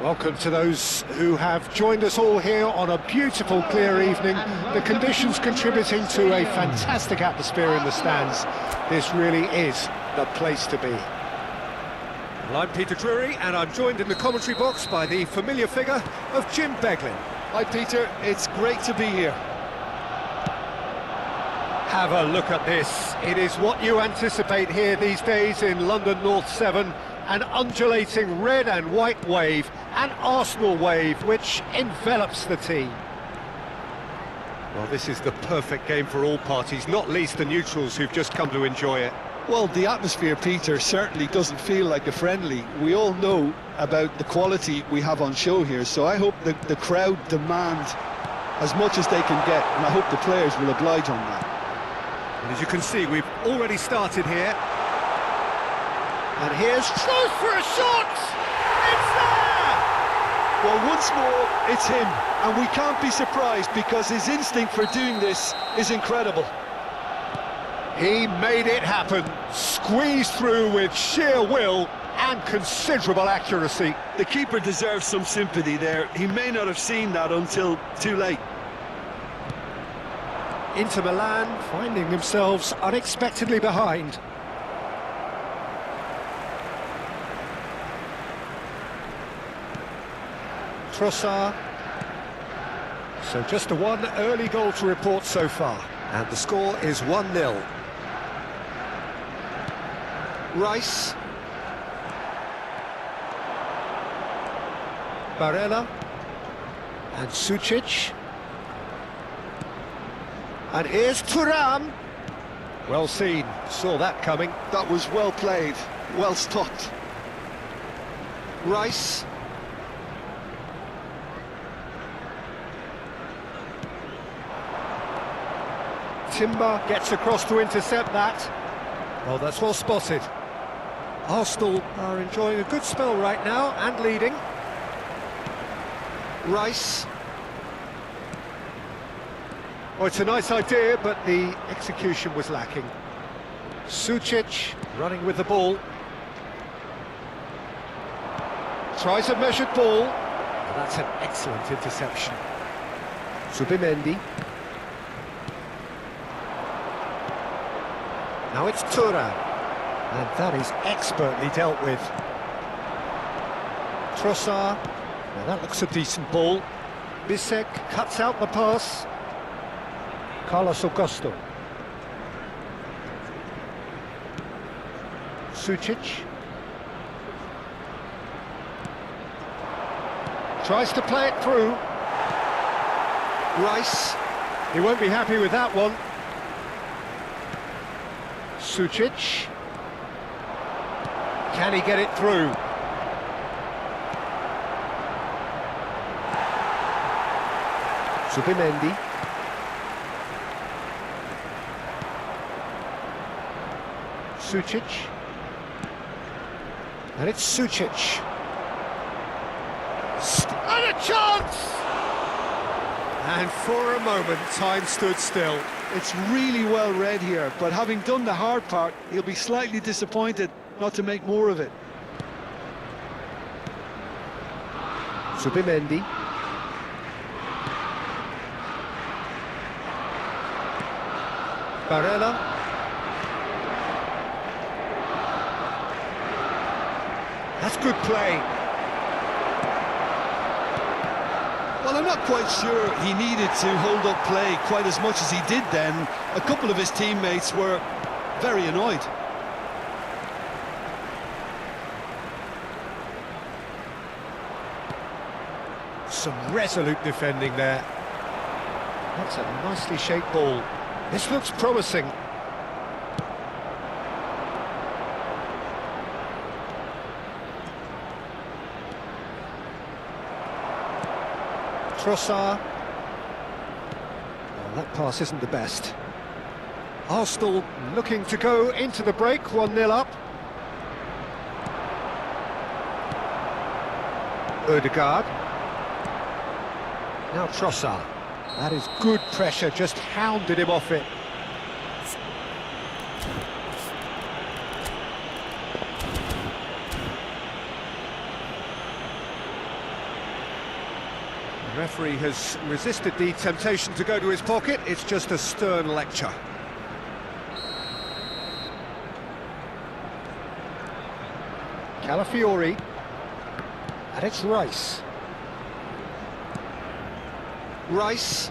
Welcome to those who have joined us all here on a beautiful, clear evening. The conditions contributing to a fantastic atmosphere in the stands. This really is the place to be. Well, I'm Peter Drury, and I'm joined in the commentary box by the familiar figure of Jim Beglin. Hi Peter, it's great to be here. Have a look at this. It is what you anticipate here these days in London North 7. An undulating red and white wave, an Arsenal wave, which envelops the team. Well, this is the perfect game for all parties, not least the neutrals who've just come to enjoy it. Well, the atmosphere, Peter, certainly doesn't feel like a friendly. We all know about the quality we have on show here, so I hope the crowd demand as much as they can get, and I hope the players will oblige on that. And as you can see, we've already started here. And here's Truth for a shot! It's there! Well, once more, it's him, and we can't be surprised because his instinct for doing this is incredible. He made it happen, squeezed through with sheer will and considerable accuracy. The keeper deserves some sympathy there. He may not have seen that until too late. Inter Milan finding themselves unexpectedly behind. Trossard. So just a one early goal to report so far, and the score is 1-0. Rice. Barella. And Sucic. And here's Thuram. Well seen, saw that coming. That was well played, well stopped. Rice. Timber gets across to intercept that. Well, that's well spotted. Arsenal are enjoying a good spell right now and leading. Rice. Oh, it's a nice idea, but the execution was lacking. Sucic running with the ball. Tries a measured ball. Oh, that's an excellent interception. Subimendi. Now it's Thuram, and that is expertly dealt with. Trossard, now that looks a decent ball. Bisek cuts out the pass. Carlos Augusto. Sucic. Tries to play it through. Rice. He won't be happy with that one. Sucic. Can he get it through? Subimendi. Sucic. And it's Sucic. And a chance! And for a moment, time stood still. It's really well read here, but having done the hard part, he'll be slightly disappointed not to make more of it. Subimendi. Barella. That's good play. Well, I'm not quite sure he needed to hold up play quite as much as he did then. A couple of his teammates were very annoyed. Some resolute defending there. That's a nicely shaped ball. This looks promising. Trossard. Well, that pass isn't the best. Arsenal looking to go into the break, 1-0 up. Odegaard. Now Trossard. That is good pressure, just hounded him off it. The referee has resisted the temptation to go to his pocket. It's just a stern lecture. Calafiori. And it's Rice. Rice.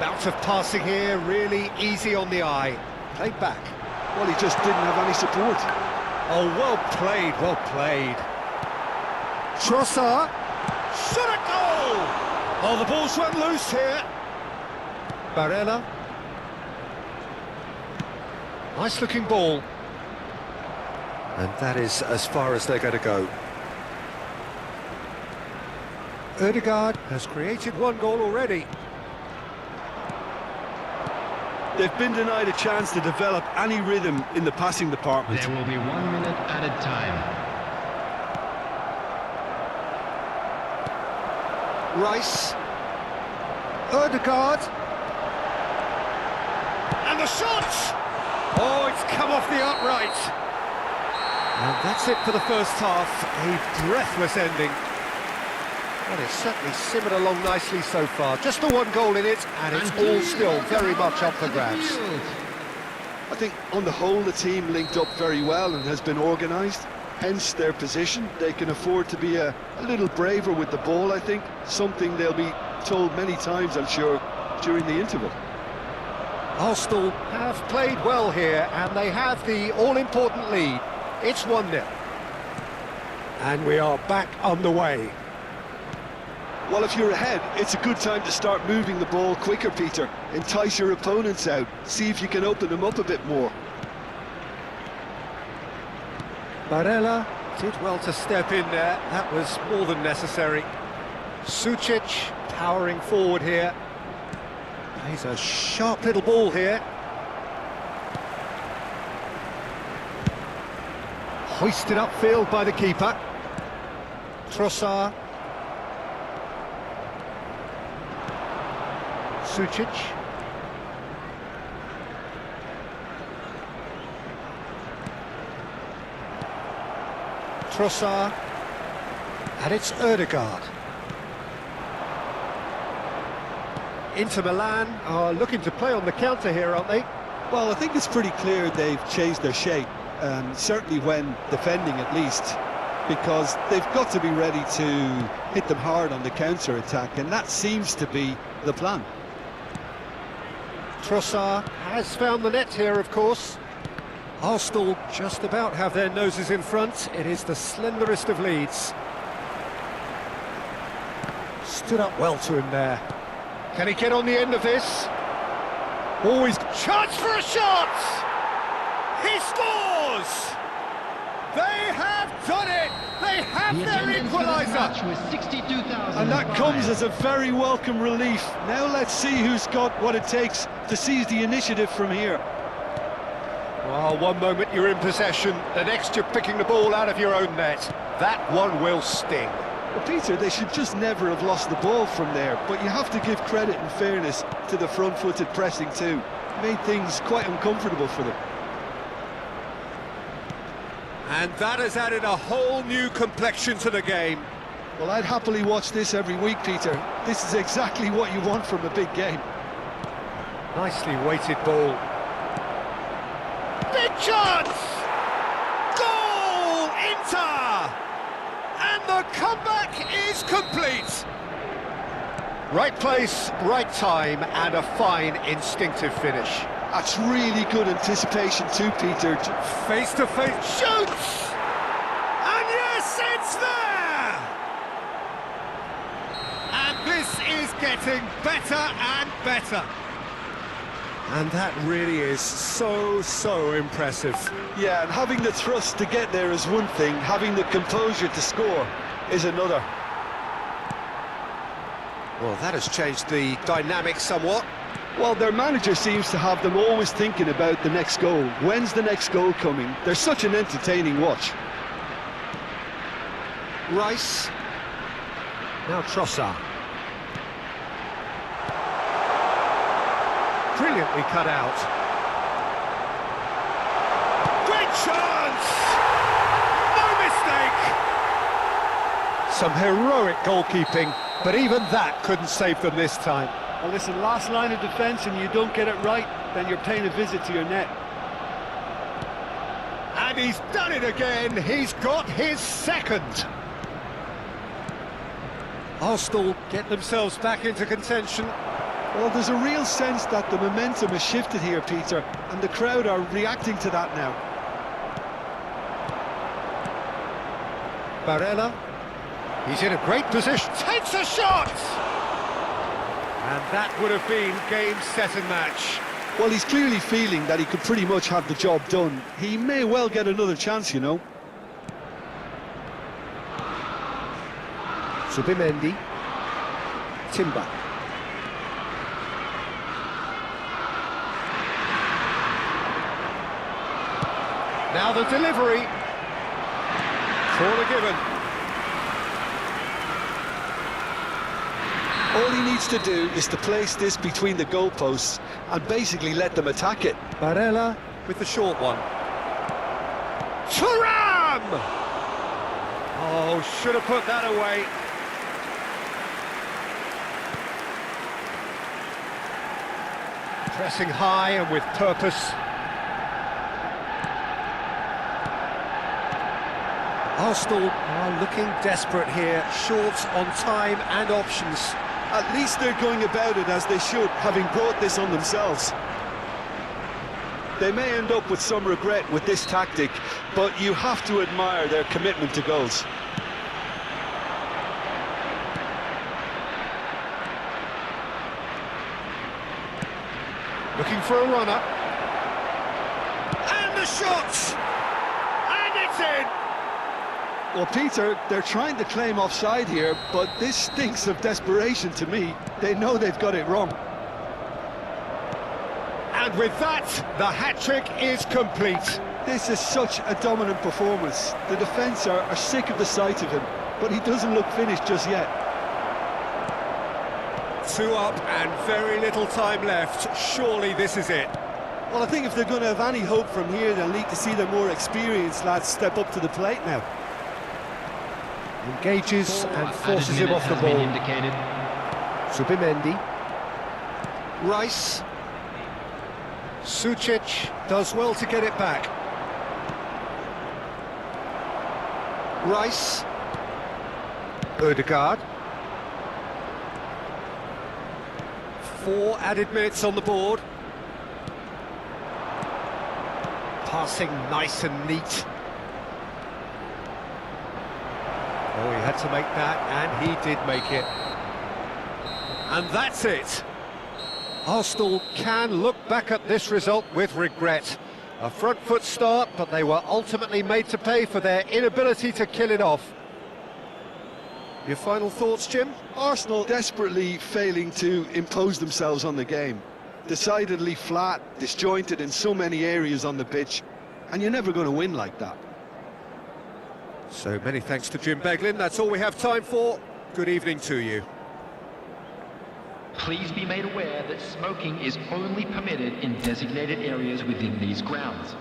Bout of passing here, really easy on the eye. Played back. Well, he just didn't have any support. Oh, well played, well played. Trossard. Shot a goal! Oh, the ball's run loose here. Barella. Nice looking ball. And that is as far as they're going to go. Odegaard has created one goal already. They've been denied a chance to develop any rhythm in the passing department. There will be 1 minute added time. Rice. Odegaard. And the shot! Oh, it's come off the upright. And that's it for the first half. A breathless ending. Well, it's certainly simmered along nicely so far. Just the one goal in it, and it's all still very much up for grabs. I think on the whole the team linked up very well and has been organised. Hence their position. They can afford to be a little braver with the ball, I think. Something they'll be told many times, I'm sure, during the interval. Arsenal have played well here, and they have the all-important lead. It's 1-0. And we are back underway. Well, if you're ahead, it's a good time to start moving the ball quicker, Peter. Entice your opponents out. See if you can open them up a bit more. Barella did well to step in there. That was more than necessary. Sucic powering forward here. Plays a sharp little ball here. Hoisted upfield by the keeper. Trossard. Sucic. Trossard. And it's Odegaard. Inter Milan are looking to play on the counter here, aren't they? Well, I think it's pretty clear they've changed their shape, certainly when defending at least, because they've got to be ready to hit them hard on the counter-attack, and that seems to be the plan. Trossard has found the net here, of course. Arsenal just about have their noses in front. It is the slenderest of leads. Stood up well to him there. Can he get on the end of this? Always chance for a shot! He scores! They have done it! They have their equaliser! And that comes as a very welcome relief. Now let's see who's got what it takes to seize the initiative from here. Well, one moment you're in possession, the next you're picking the ball out of your own net. That one will sting. Well, Peter, they should just never have lost the ball from there, but you have to give credit and fairness to the front-footed pressing too. Made things quite uncomfortable for them. And that has added a whole new complexion to the game. Well, I'd happily watch this every week, Peter. This is exactly what you want from a big game. Nicely weighted ball. Big chance! Goal! Inter! And the comeback is complete. Right place, right time, and a fine instinctive finish. That's really good anticipation too, Peter. Face-to-face shoots! And yes, it's there! And this is getting better and better. And that really is so impressive. Yeah, and having the thrust to get there is one thing, having the composure to score is another. Well, that has changed the dynamic somewhat. Well, their manager seems to have them always thinking about the next goal. When's the next goal coming? They're such an entertaining watch. Rice. Now Trossard. Brilliantly cut out. Great chance! No mistake! Some heroic goalkeeping, but even that couldn't save them this time. Well, listen, last line of defence and you don't get it right, then you're paying a visit to your net. And he's done it again. He's got his second. Arsenal get themselves back into contention. Well, there's a real sense that the momentum has shifted here, Peter, and the crowd are reacting to that now. Barella, he's in a great position, takes a shot! And that would have been game, set and match. Well, he's clearly feeling that he could pretty much have the job done. He may well get another chance, you know. Subimendi, Timber. Now the delivery. Corner given. All he needs to do is to place this between the goalposts and basically let them attack it. Barella with the short one. Thuram! Oh, should have put that away. Pressing high and with purpose. Arsenal are looking desperate here, short on time and options. At least they're going about it as they should, having brought this on themselves. They may end up with some regret with this tactic, but you have to admire their commitment to goals. Looking for a runner. And the shot! And it's in! Well, Peter, they're trying to claim offside here, but this stinks of desperation to me. They know they've got it wrong. And with that, the hat-trick is complete. This is such a dominant performance. The defence are sick of the sight of him, but he doesn't look finished just yet. 2 up and very little time left. Surely this is it. Well, I think if they're going to have any hope from here, they'll need to see the more experienced lads step up to the plate now. Engages and forces him off the ball. Subimendi. Rice. Sucic does well to get it back. Rice. Odegaard. 4 added minutes on the board. Passing nice and neat. Oh, he had to make that, and he did make it. And that's it. Arsenal can look back at this result with regret. A front foot start, but they were ultimately made to pay for their inability to kill it off. Your final thoughts, Jim? Arsenal desperately failing to impose themselves on the game. Decidedly flat, disjointed in so many areas on the pitch, and you're never going to win like that. So many thanks to Jim Beglin. That's all we have time for. Good evening to you. Please be made aware that smoking is only permitted in designated areas within these grounds.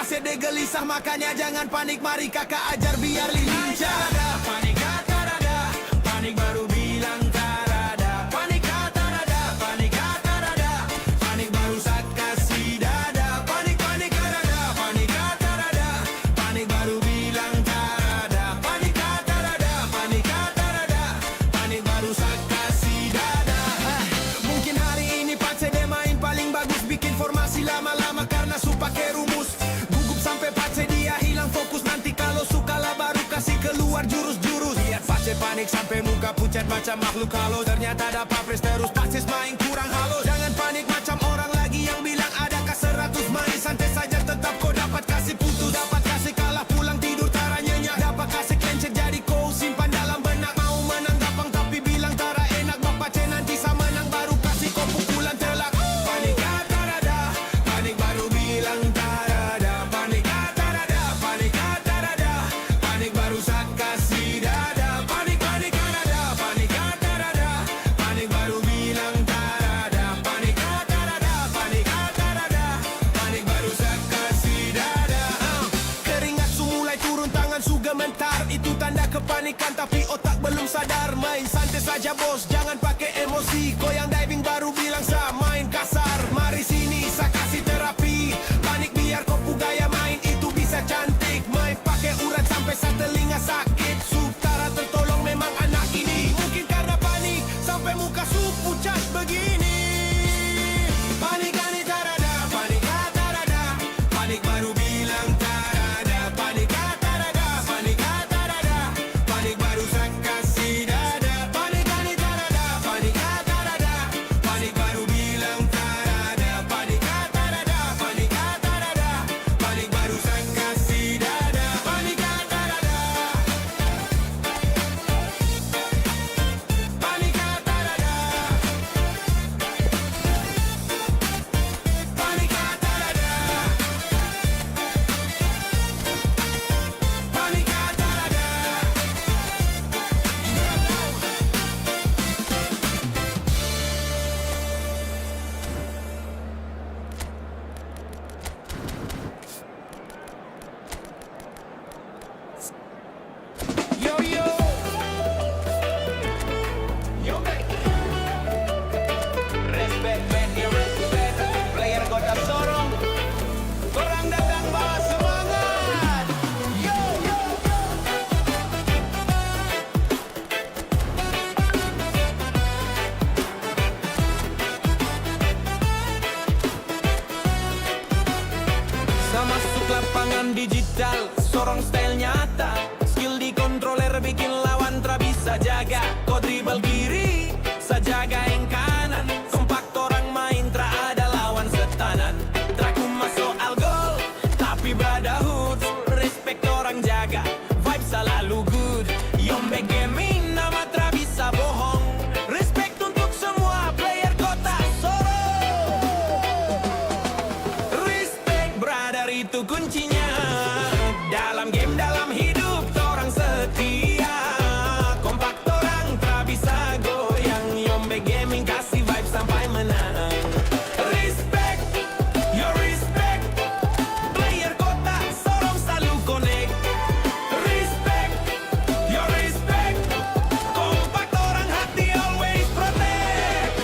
pasti ada gelisah, makanya jangan panik. Mari kakak ajar biar lincah. Panik kata rada, panik baru bilang tarada. Panik kata rada, panik kata rada, panik baru saat kasih dada. Panik panik rada, panik kata rada, panik baru bilang tarada. Panik kata rada, panik kata rada, panik baru saat kasih dada. Mungkin hari ini Pace dia main paling bagus, bikin formasi lama-lama karena su pakai rumus. Gugup sampai Pace dia hilang fokus, nanti kalau suka lah baru kasih keluar jurus-jurus. Lihat Pace panik sampai muka pucat macam makhluk halus. Ternyata dapat pres terus Pace main kurang halus. Jangan panik macam orang lagi yang bilang adakah 100 main. Santai saja tetap kau dapat kasih putus, dapat kasih kalah pulang tidur tara nyenyak, dapat kasih clencet jadi kau simpan dalam benak. Mau menang gampang tapi bilang tara enak. Bapak C nanti sama menang baru kasih kau pukulan telak. Panik kata rada, panik baru bilang tarada. Panik kata rada, panik kata rada, panik baru saat kasih dada. Panik panik rada, panik kata rada, panik baru bilang tarada. Panik kata rada, panik kata rada, panik baru saat kasih dada. Keringat su mulai turun, tangan su gemetar, itu tanda kepanikan tapi otak belum sadar. Main santai saja bos, jangan pakai emosi. Kau yang diving baru bilang sa main kasar. Mari sini sa kasih terapi, panik biar kau gaya main itu bisa cantik. Main pakai urat sampai sa telinga sakit. Sutara tertolong memang anak ini. Mungkin karena panik sampai muka su pucat begini. Panik kani tarada, panik kata rada, panik baru bilang tarada. Panik kata rada, panik kata rada, panik baru sak kasih dada. Panik kani tarada, panik kata rada, panik baru bilang tarada. Panik kata rada, panik kata rada, panik baru sak kasih dada. Panik kata rada, panik kata rada, panik kata rada, panik kata rada. Yo yo, Yombex. Respect, man, you respect. Player kota sorong, korang datang bawa semangat. Yo yo. Sama masuk lapangan digital, sorong style nyata. Skill di controller bikin lawan tra bisa jaga. Kau dribble kiri, sajaga yang kanan. Kompak orang main tra ada lawan setanan. Traku masuk al gol, tapi brotherhood. Respect orang jaga, vibe selalu good. Yombex Gaming nama tra bisa bohong. Respect untuk semua player kota Sorong. Respect brother itu kuncinya. Dalam game dalam hidup orang setia. Kompak orang tak bisa goyang. Yombex Gaming kasih vibe sampai menang. Respect, your respect. Player kota Sorong selalu connect. Respect, your respect. Kompak orang hati always protect.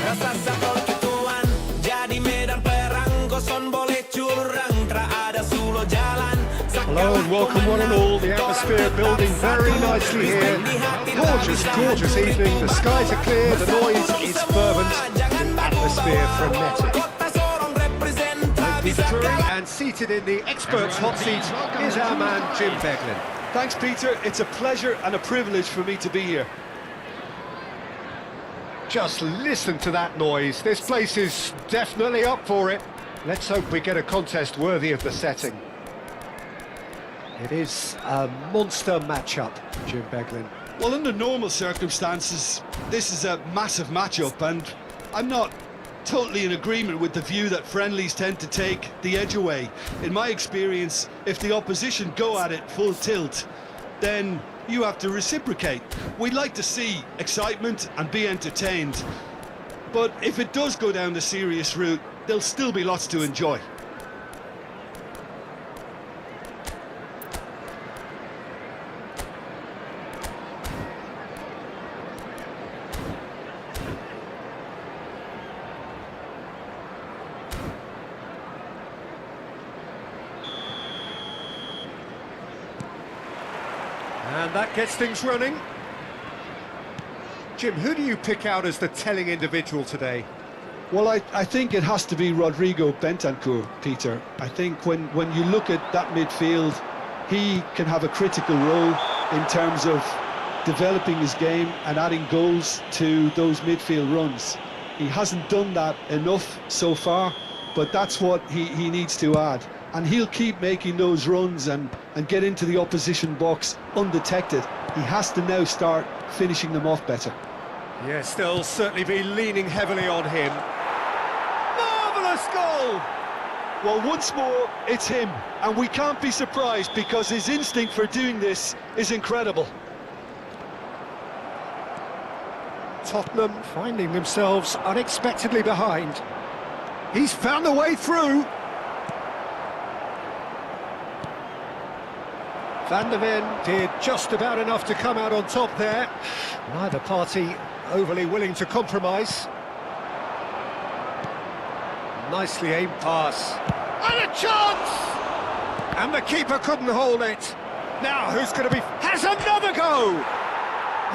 Rasa sakol ketuan, jadi medan perang. Koson boleh curang, tak ada sulo jalan. Hello and welcome one and all. The atmosphere building very nicely here. Gorgeous, gorgeous evening. The skies are clear, the noise is fervent, the atmosphere frenetic. Victory, and seated in the experts' hot seat is our man Jim Beglin. Thanks, Peter. It's a pleasure and a privilege for me to be here. Just listen to that noise. This place is definitely up for it. Let's hope we get a contest worthy of the setting. It is a monster matchup, Jim Beglin. Well, under normal circumstances, this is a massive matchup, and I'm not totally in agreement with the view that friendlies tend to take the edge away. In my experience, if the opposition go at it full tilt, then you have to reciprocate. We'd like to see excitement and be entertained. But if it does go down the serious route, there'll still be lots to enjoy. And that gets things running. Jim, who do you pick out as the telling individual today? Well, I think it has to be Rodrigo Bentancur, Peter. I think when you look at that midfield, he can have a critical role in terms of developing his game and adding goals to those midfield runs. He hasn't done that enough so far, but that's what he needs to add. And he'll keep making those runs and get into the opposition box undetected. He has to now start finishing them off better. Yes, they'll certainly be leaning heavily on him. Marvellous goal! Well, once more, it's him. And we can't be surprised because his instinct for doing this is incredible. Tottenham finding themselves unexpectedly behind. He's found a way through. Van der Ven did just about enough to come out on top there. Neither party overly willing to compromise. Nicely aimed pass. And a chance! And the keeper couldn't hold it. Now who's going to be... Has another go!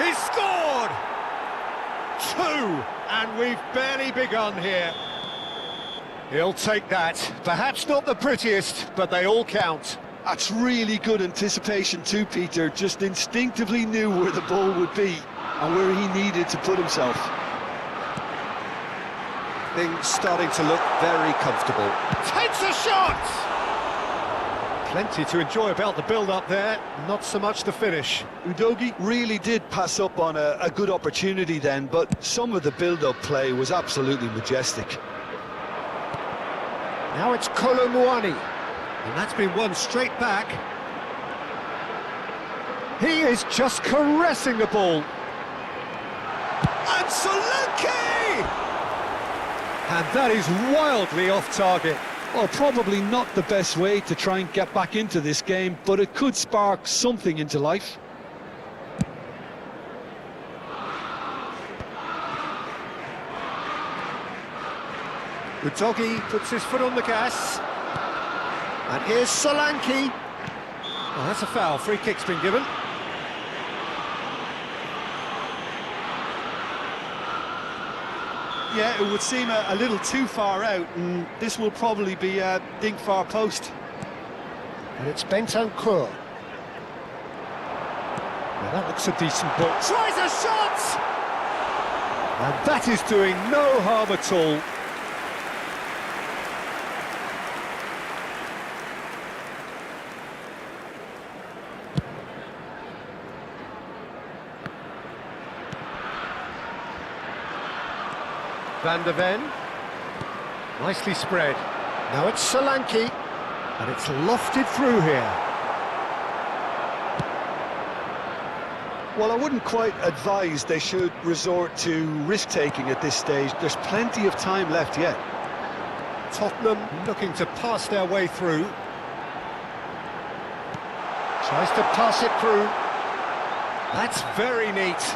He's scored! 2, and we've barely begun here. He'll take that. Perhaps not the prettiest, but they all count. That's really good anticipation too, Peter. Just instinctively knew where the ball would be and where he needed to put himself. Things starting to look very comfortable. Takes a shot! Plenty to enjoy about the build-up there, not so much the finish. Udogie really did pass up on a good opportunity then, but some of the build-up play was absolutely majestic. Now it's Kolomouani. And that's been won straight back. He is just caressing the ball. And Solanke! And that is wildly off target. Well, probably not the best way to try and get back into this game, but it could spark something into life. Udogie puts his foot on the gas. And here's Solanke. Oh, that's a foul. Free kick's been given. Yeah, it would seem a little too far out, and this will probably be a dink far post. And it's Bentancur. Now that looks a decent ball. Tries a shot! And that is doing no harm at all. Van der Ven, nicely spread. Now it's Solanke, and it's lofted through here. Well, I wouldn't quite advise they should resort to risk-taking at this stage. There's plenty of time left yet. Tottenham looking to pass their way through. Tries to pass it through. That's very neat.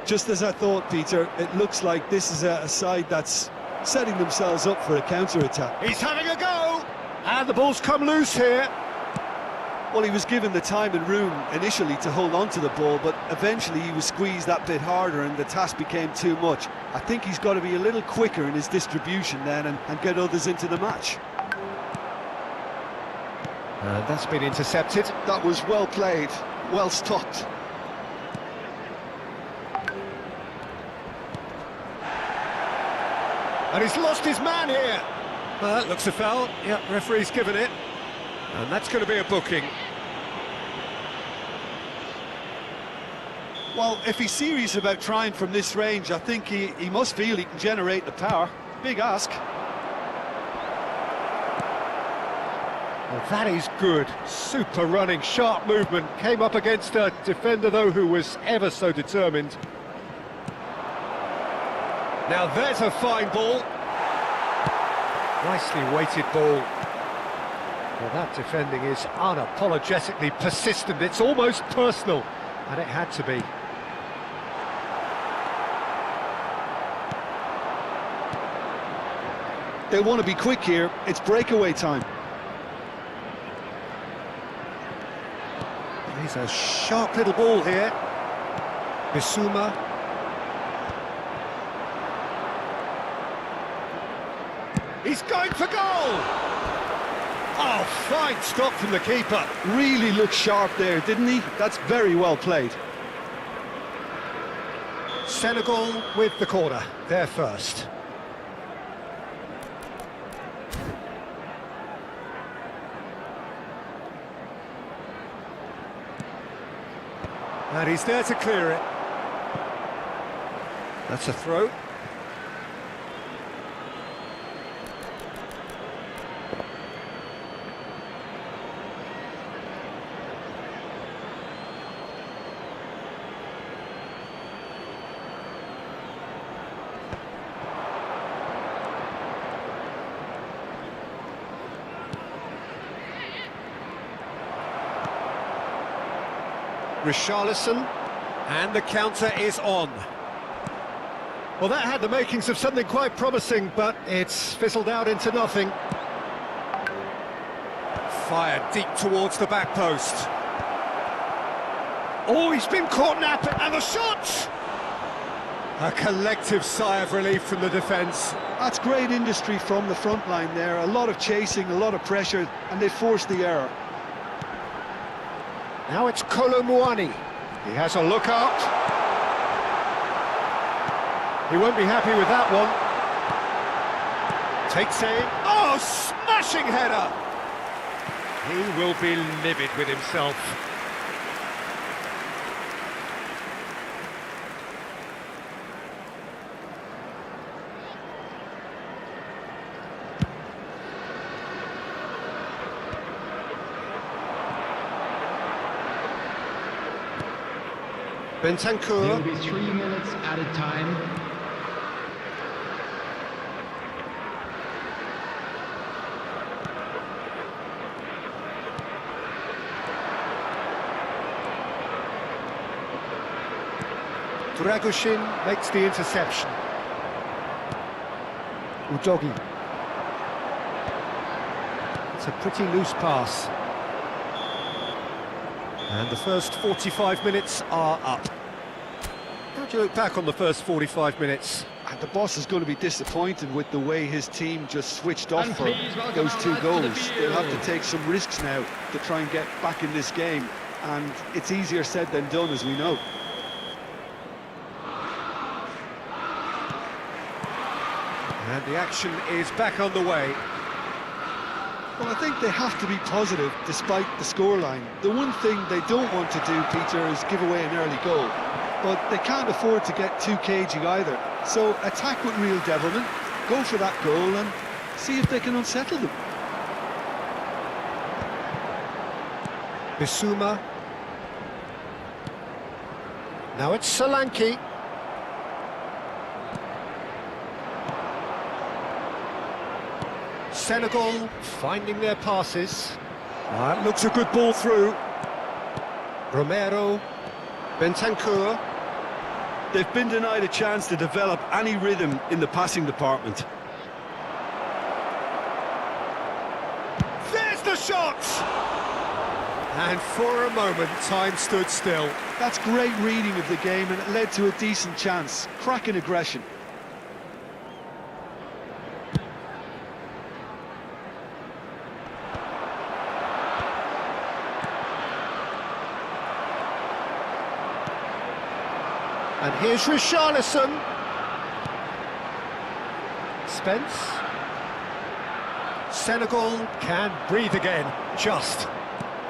Just as I thought, Peter, it looks like this is a side that's setting themselves up for a counter-attack. He's having a go! And the ball's come loose here. Well, he was given the time and room initially to hold on to the ball, but eventually he was squeezed that bit harder and the task became too much. I think he's got to be a little quicker in his distribution then and get others into the match. And that's been intercepted. That was well played, well stopped. And he's lost his man here. Well, that looks a foul. Yep, referee's given it. And that's going to be a booking. Well, if he's serious about trying from this range, I think he must feel he can generate the power. Big ask. Well, that is good. Super running, sharp movement. Came up against a defender, though, who was ever so determined. Now there's a fine ball. Nicely weighted ball. Well, that defending is unapologetically persistent. It's almost personal, and it had to be. They want to be quick here. It's breakaway time. He's a sharp little ball here. Bissouma. He's going for goal! Oh, fine stop from the keeper. Really looked sharp there, didn't he? That's very well played. Senegal with the corner. They're first. And he's there to clear it. That's a throw. Richarlison, and the counter is on. Well, that had the makings of something quite promising, but it's fizzled out into nothing. Fired deep towards the back post. Oh, he's been caught napping, and the shot! A collective sigh of relief from the defence. That's great industry from the front line there. A lot of chasing, a lot of pressure, and they forced the error. Now it's Kolomuani. He has a look out. He won't be happy with that one. Takes aim. Oh, smashing header! He will be livid with himself. There Bentancur. will be 3 minutes added time. Dragoshin makes the interception. Udogi. It's a pretty loose pass. And the first 45 minutes are up. How do you look back on the first 45 minutes? And the boss is going to be disappointed with the way his team just switched off for those 2 goals. They'll have to take some risks now to try and get back in this game. And it's easier said than done, as we know. And the action is back on the way. Well, I think they have to be positive despite the scoreline. The one thing they don't want to do, Peter, is give away an early goal. But they can't afford to get too cagey either. So attack with real devilment, go for that goal and see if they can unsettle them. Bissouma. Now it's Solanke. Senegal finding their passes. That looks a good ball through. Romero. Bentancur. They've been denied a chance to develop any rhythm in the passing department. There's the shot! And for a moment, time stood still. That's great reading of the game, and it led to a decent chance. Cracking aggression. And here's Richarlison. Spence. Senegal can breathe again, just.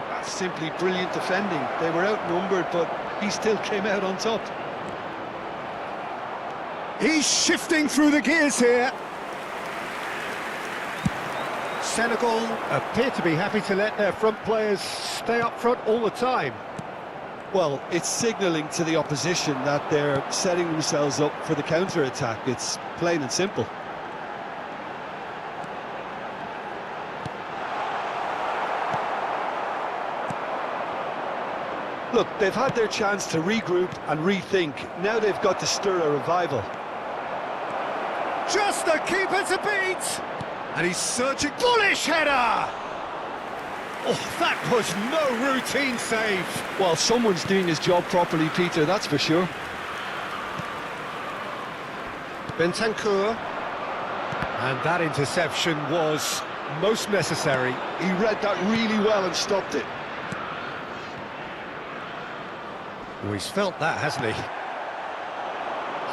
That's simply brilliant defending. They were outnumbered, but he still came out on top. He's shifting through the gears here. Senegal appear to be happy to let their front players stay up front all the time. Well, it's signalling to the opposition that they're setting themselves up for the counter-attack. It's plain and simple. Look, they've had their chance to regroup and rethink. Now they've got to stir a revival. Just the keeper to beat! And he's searching. Bullish header! Oh, that was no routine save. Well, someone's doing his job properly, Peter, that's for sure. Bentancur. And that interception was most necessary. He read that really well and stopped it. Oh, he's felt that, hasn't he?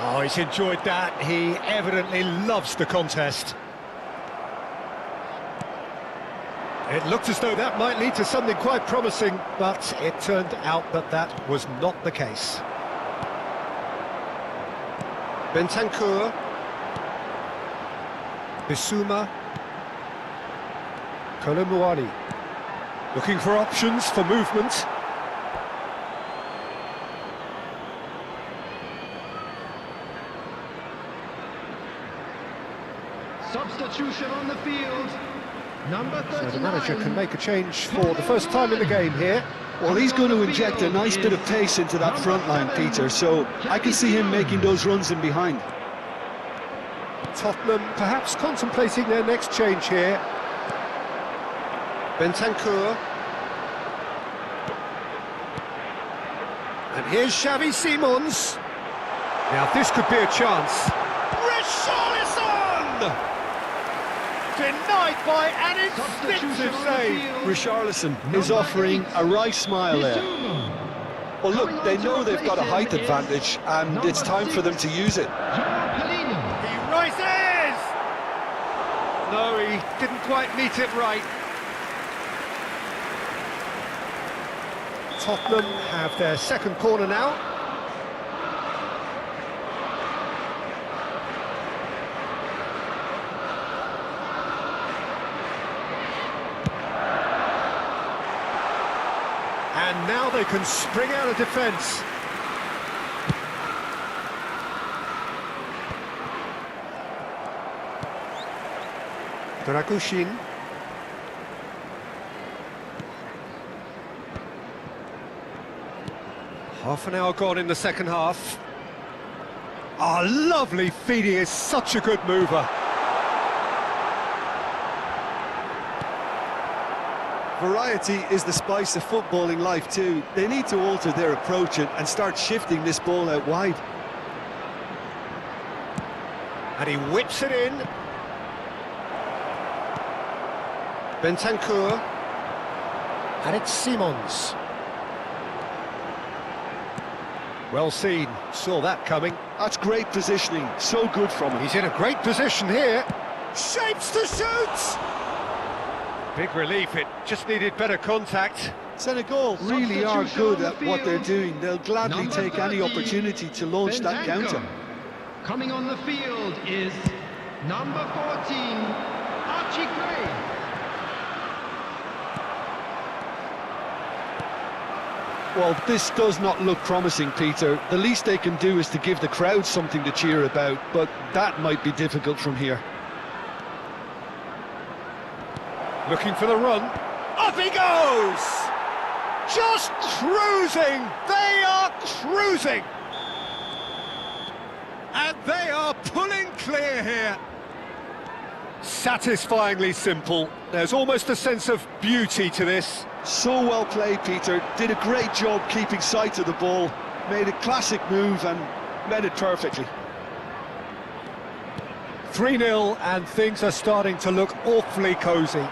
Oh, he's enjoyed that. He evidently loves the contest. It looked as though that might lead to something quite promising, but it turned out that that was not the case. Bentancur. Bissouma. Kolomuani. Looking for options for movement. Substitution on the field. Number 39. So the manager can make a change for the first time in the game here. Well, he's going to inject a nice bit of pace into that front line, Peter, so I can see him making those runs in behind. Tottenham perhaps contemplating their next change here. Bentancur. And here's Xavi Simons. Now this could be a chance. Richarlison! Denied by an instinctive save. Richarlison is offering a right smile there. Well, look, they know they've got a height advantage, and it's time for them to use it. He rises! No, he didn't quite meet it right. Tottenham have their second corner now. And now they can spring out of defence. Dragusin. Half an hour gone in the second half. Ah, lovely feed. He is such a good mover. Variety is the spice of footballing life too. They need to alter their approach and start shifting this ball out wide. And he whips it in. Bentancur. And it's Simons. Well seen, saw that coming. That's great positioning, so good from him. He's in a great position here. Shapes to shoot! Big relief, it just needed better contact. Senegal really are good at what they're doing. They'll gladly take any opportunity to launch that counter. Coming on the field is number 14, Archie Gray. Well, this does not look promising, Peter. The least they can do is to give the crowd something to cheer about, but that might be difficult from here. Looking for the run. Up he goes! Just cruising! They are cruising! And they are pulling clear here. Satisfyingly simple. There's almost a sense of beauty to this. So well played, Peter. Did a great job keeping sight of the ball. Made a classic move and met it perfectly. 3-0 and things are starting to look awfully cosy.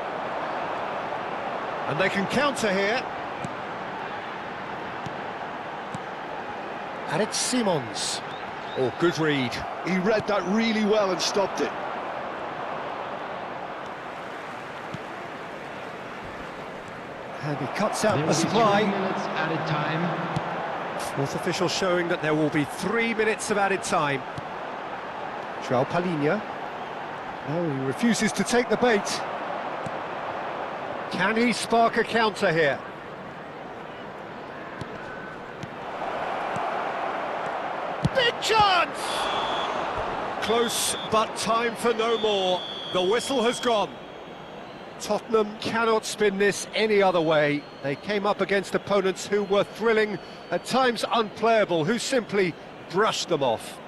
And they can counter here. And it's Simons. Oh, good read. He read that really well and stopped it. And he cuts out the supply. 3 minutes added time. Fourth official showing that there will be 3 minutes of added time. João Palhinha. No, he refuses to take the bait. Can he spark a counter here? Big chance! Close, but time for no more. The whistle has gone. Tottenham cannot spin this any other way. They came up against opponents who were thrilling, at times unplayable, who simply brushed them off.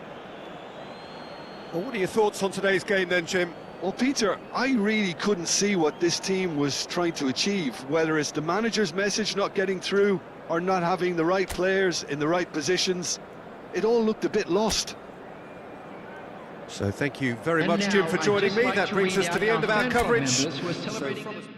Well, what are your thoughts on today's game then, Jim? Well, Peter, I really couldn't see what this team was trying to achieve, whether it's the manager's message not getting through or not having the right players in the right positions. It all looked a bit lost. So thank you very And much, now Jim, for I'd joining just me. like That to brings read us to out the end of our fan club coverage. members who are celebrating-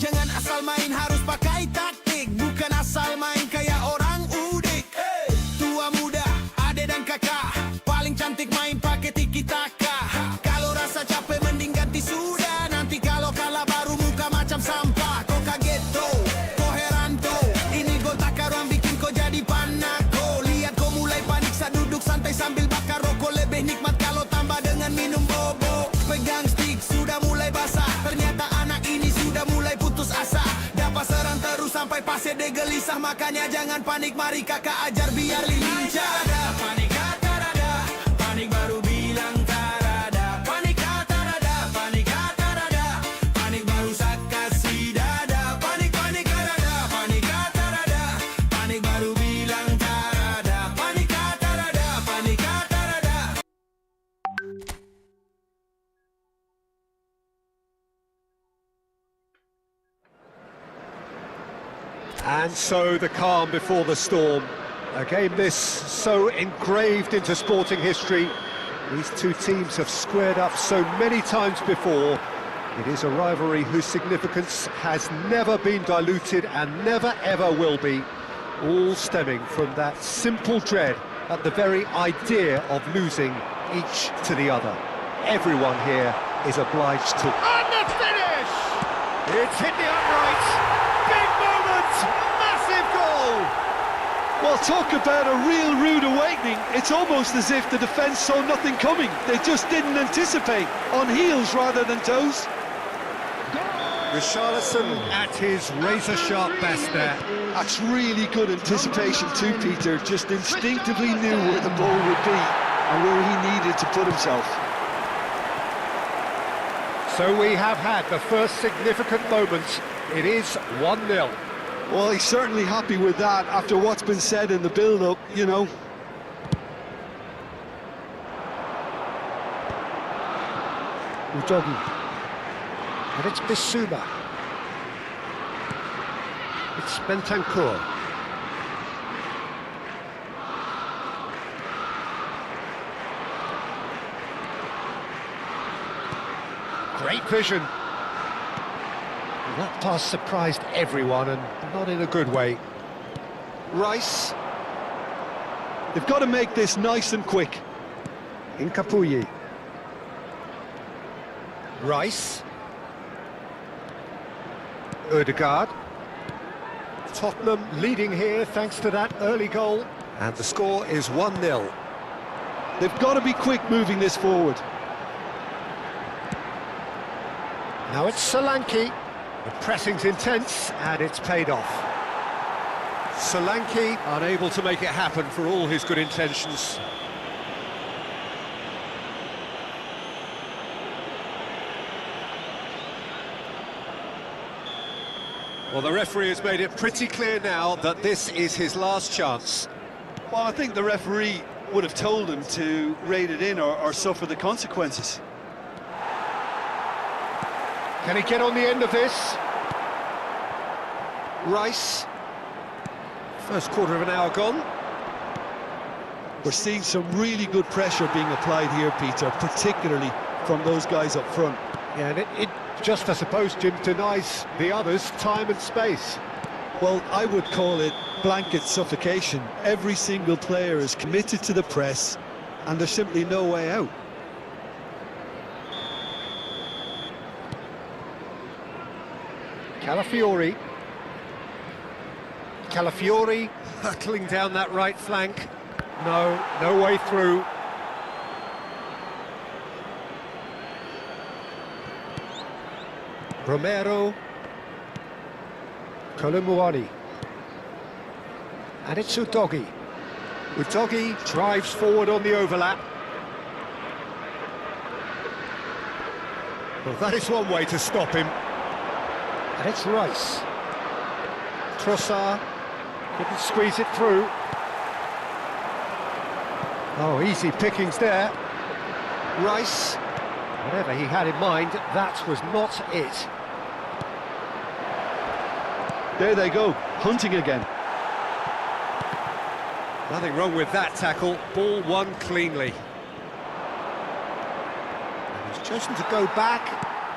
Jangan asal main, harus pakai taktik. Bukan asal main kayak orang udik. Tua muda, ade dan kakak, paling cantik main pakai tiki-taka. Kalau rasa capek mending ganti sudah. Nanti kalau kalah baru muka macam sampah. Kau kaget tuh, kau heran tuh. Ini gol takaran bikin kau jadi panako. Lihat kau mulai panik saat duduk santai sambil bakar rokok. Lebih nikmat kalau tambah dengan minum bobo. Pegang stick sudah mulai basah. Ternyata anak ini sudah mulai putus asa. Dapat serang terus sampai pasnya dia gelisah. Makanya jangan panik, mari kakak ajar biar lincah. Panik kata rada, panik baru bilang tarada. Panik kata rada, panik kata rada, panik baru sak kasih dada. Panik panik rada, panik kata rada, panik baru bilang tarada. Panik kata rada, panik kata rada. And so the calm before the storm. A game this so engraved into sporting history. These two teams have squared up so many times before. It is a rivalry whose significance has never been diluted and never ever will be. All stemming from that simple dread at the very idea of losing each to the other. Everyone here is obliged to... And the finish! It's hit the upright. Big moment! Massive goal! Well, talk about a real rude awakening. It's almost as if the defence saw nothing coming. They just didn't anticipate, on heels rather than toes. Richarlison at his razor-sharp best there. That's really good anticipation too, Peter. Just instinctively knew where the ball would be and where he needed to put himself. So we have had the first significant moment. It is 1-0. Well, he's certainly happy with that after what's been said in the build-up, you know. Udogi. And it's Bissouma. It's Bentancur. Great vision. That pass surprised everyone, and not in a good way. Rice. They've got to make this nice and quick. In Capuyi. Rice. Ødegaard. Tottenham leading here thanks to that early goal. And the score is 1-0. They've got to be quick moving this forward. Now it's Solanke. The pressing's intense and it's paid off. Solanke unable to make it happen for all his good intentions. Well, the referee has made it pretty clear now that this is his last chance. Well, I think the referee would have told him to rate it in or suffer the consequences. Can he get on the end of this? Rice. First quarter of an hour gone. We're seeing some really good pressure being applied here, Peter, particularly from those guys up front. Yeah, and it just, I suppose, Jim, denies the others time and space. Well, I would call it blanket suffocation. Every single player is committed to the press, and there's simply no way out. Calafiori. Calafiori hurtling down that right flank. No way through. Romero. Kolumuani. And it's Udogi. Udogi drives forward on the overlap. Well, that is one way to stop him. And it's Rice. Trossard couldn't squeeze it through. Oh, easy pickings there. Rice, whatever he had in mind, that was not it. There they go, hunting again. Nothing wrong with that tackle. Ball won cleanly. And he's chosen to go back.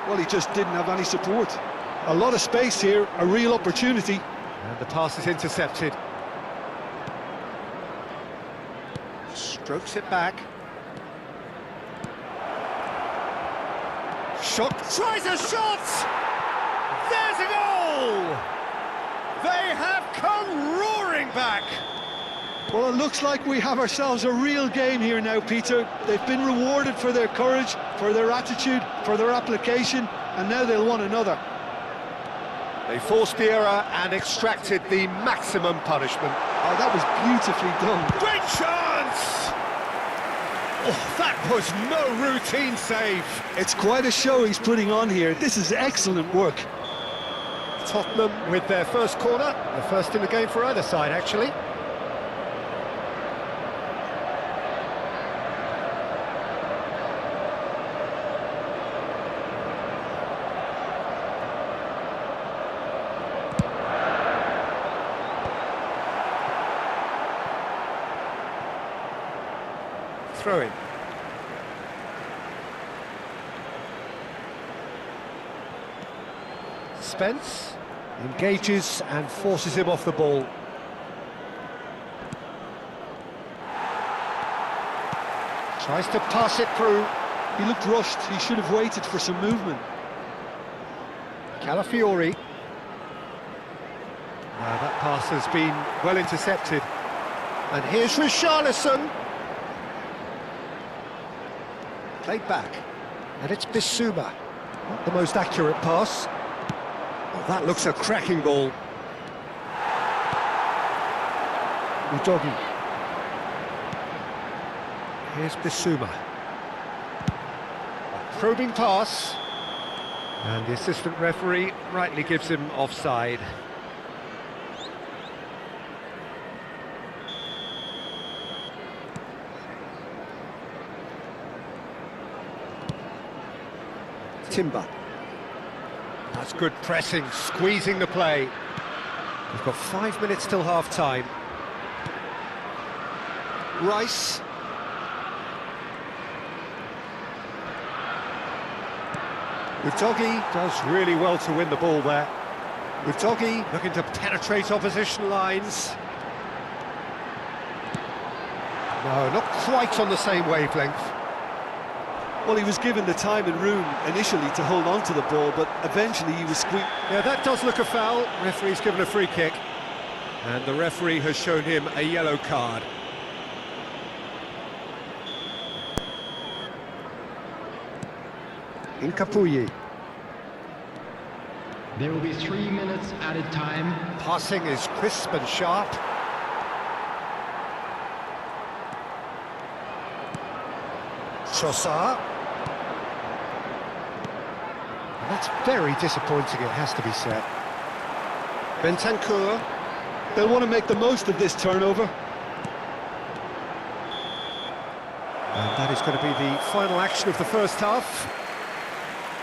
Well, he just didn't have any support. A lot of space here, a real opportunity. And the pass is intercepted. Strokes it back. Shot, tries a shot! There's a goal! They have come roaring back! Well, it looks like we have ourselves a real game here now, Peter. They've been rewarded for their courage, for their attitude, for their application, and now they'll want another. They forced the error and extracted the maximum punishment. Oh, that was beautifully done. Great chance! Oh, that was no routine save. It's quite a show he's putting on here. This is excellent work. Tottenham with their first corner, the first in the game for either side, actually. Throw in. Spence engages and forces him off the ball. Tries to pass it through. He looked rushed. He should have waited for some movement. Calafiori. Now that pass has been well intercepted. And here's Richarlison. Played back. And it's Bissouma. Not the most accurate pass. Well, that looks a cracking ball. Udogi. Here's Bissouma. A probing pass. And the assistant referee rightly gives him offside. Timber. That's good pressing, squeezing the play. We've got 5 minutes till half-time. Rice. Udogi does really well to win the ball there. Udogi looking to penetrate opposition lines. No, not quite on the same wavelength. Well, he was given the time and room initially to hold on to the ball, but eventually he was squeezed. Yeah, that does look a foul. Referee's given a free kick. And the referee has shown him a yellow card. In Capuyi. There will be 3 minutes added time. Passing is crisp and sharp. Trossard. And that's very disappointing, it has to be said. Bentancur. They'll want to make the most of this turnover. And that is going to be the final action of the first half.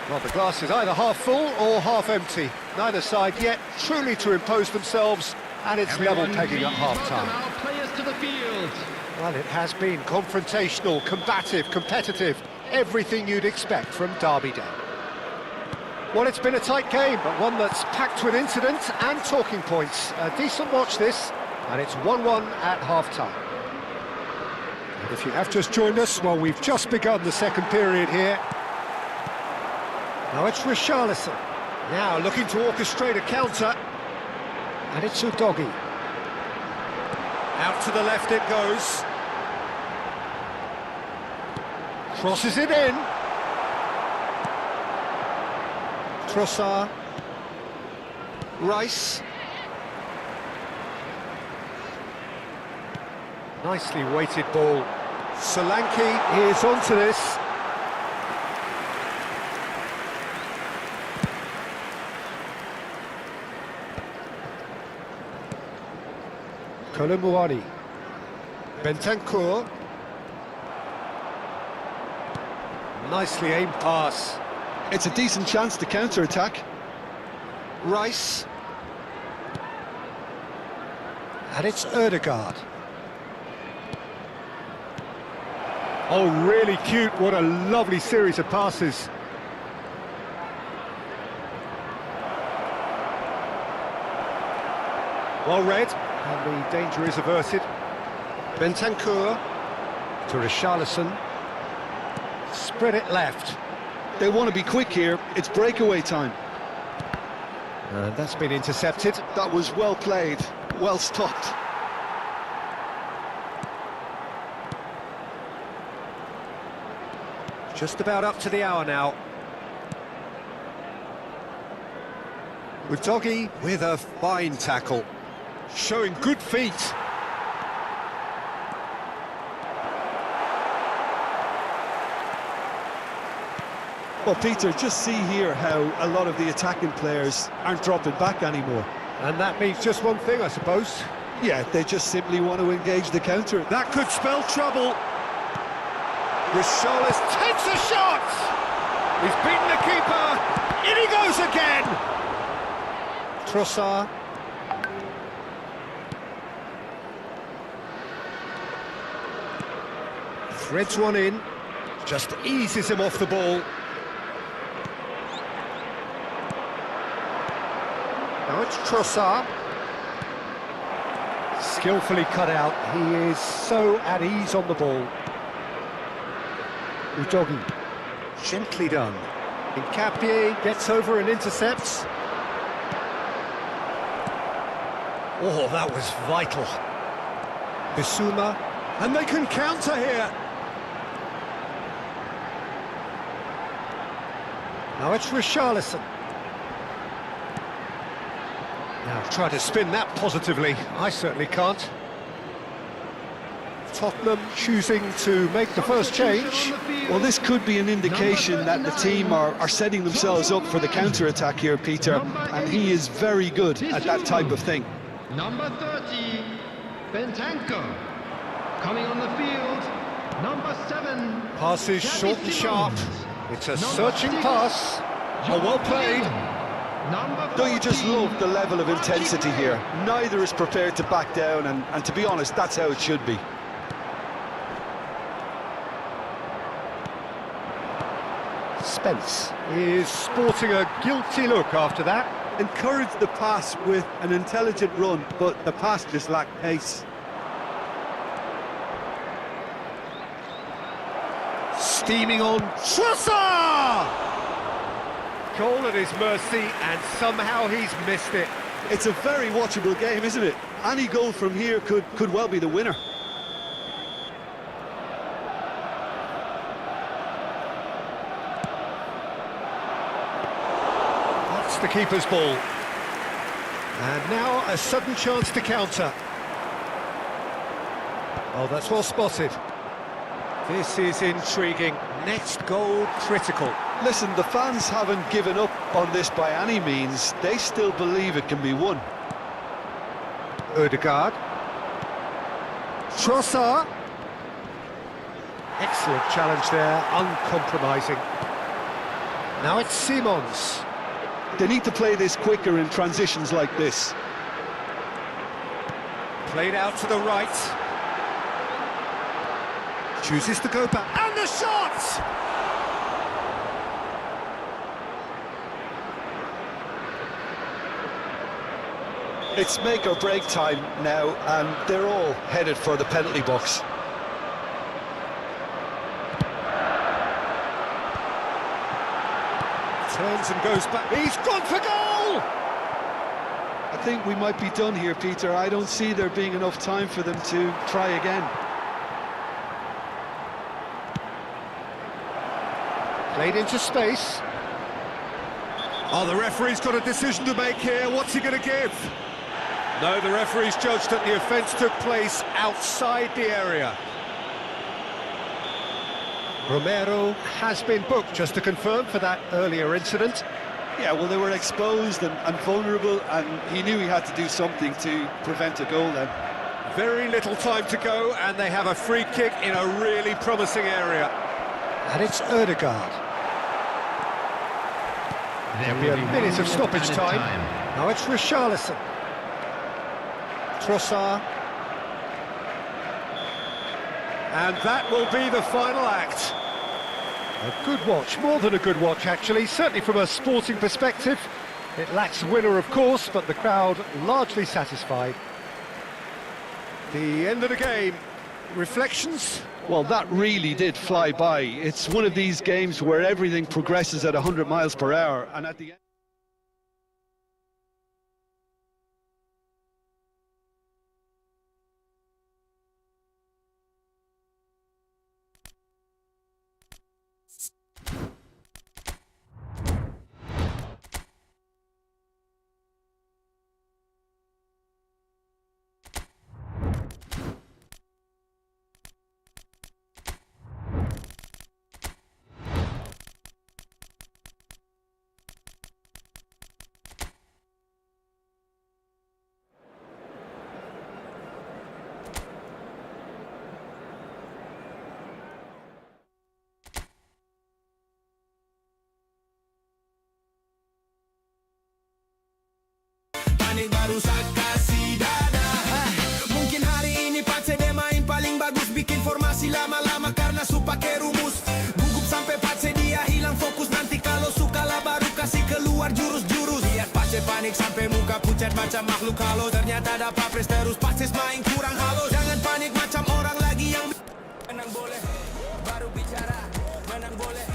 Well, the glass is either half full or half empty. Neither side yet truly to impose themselves, and it's level pegging at half-time. Our players to the field. Well, it has been confrontational, combative, competitive, everything you'd expect from Derby Day. Well, it's been a tight game, but one that's packed with incident and talking points. A decent watch this, and it's 1-1 at half-time. And if you have just joined us, well, we've just begun the second period here. Now it's Richarlison. Now looking to orchestrate a counter. And it's Udogi. Out to the left it goes. Crosses it in. Trossard. Rice. Nicely weighted ball. Solanke is onto this. Kolomuani. Bentancur. Nicely aimed pass. It's a decent chance to counter-attack. Rice. And it's Ødegaard. Oh, really cute. What a lovely series of passes. Well read, and the danger is averted. Bentancur to Richarlison. Spread it left. They want to be quick here. It's breakaway time. And that's been intercepted. That was well played, well stopped. Just about up to the hour now. Udogi with a fine tackle. Showing good feet. Well, Peter, just see here how a lot of the attacking players aren't dropping back anymore. And that means just one thing, I suppose. Yeah, they just simply want to engage the counter. That could spell trouble. Richarlison takes a shot! He's beaten the keeper. In he goes again! Trossard. Threads one in. Just eases him off the ball. Now it's Trossard. Skillfully cut out. He is so at ease on the ball. Udogi. Gently done. Nkapie gets over and intercepts. Oh, that was vital. Bissouma. And they can counter here. Now it's Richarlison. Now try to spin that positively. I certainly can't. Tottenham choosing to make the first change. Well, this could be an indication that the team are setting themselves up for the counter-attack here, Peter, and he is very good at that type of thing. Number 30, Bentancur. Coming on the field, number 7. Pass is short and sharp. It's a searching pass. Oh, well played. Don't you just love the level of intensity here? Neither is prepared to back down, and to be honest, that's how it should be. Spence is sporting a guilty look after that. Encourage the pass with an intelligent run, but the pass just lacked pace. steaming on. Trossard! Goal at his mercy, and somehow he's missed it. It's a very watchable game, isn't it? Any goal from here could well be the winner. That's the keeper's ball. And now a sudden chance to counter. Oh, that's well spotted. This is intriguing. Next goal critical. Listen, the fans haven't given up on this by any means. They still believe it can be won. Odegaard. Trossard. Excellent challenge there, uncompromising. Now it's Simons. They need to play this quicker in transitions like this. Played out to the right. Chooses to go back. And the shot! It's make or break time now, and they're all headed for the penalty box. Turns and goes back. He's gone for goal! I think we might be done here, Peter. I don't see there being enough time for them to try again. Played into space. Oh, the referee's got a decision to make here. What's he going to give? No, the referee's judged that the offence took place outside the area. Romero has been booked, just to confirm, for that earlier incident. Yeah, well, they were exposed and vulnerable, and he knew he had to do something to prevent a goal then. Very little time to go, and they have a free kick in a really promising area. And it's Odegaard. There There'll be a minute of stoppage added time. Now it's Richarlison. Trossard. And that will be the final act. A good watch, more than a good watch actually, certainly from a sporting perspective. It lacks winner of course, but the crowd largely satisfied. The end of the game. Reflections? Well, that really did fly by. It's one of these games where everything progresses at 100 miles per hour, and at the end... Panik baru sak kasih dada. Mungkin hari ini Pace dia main paling bagus, bikin formasi lama-lama karena su pakai rumus. Gugup sampai Pace dia hilang fokus, nanti kalau suka lah baru kasih keluar jurus-jurus. Lihat Pace panik sampai muka pucat macam makhluk halus. Ternyata dapat pres terus, Pace main kurang halus. Jangan panik macam orang lagi yang menang boleh, baru bicara. Menang boleh,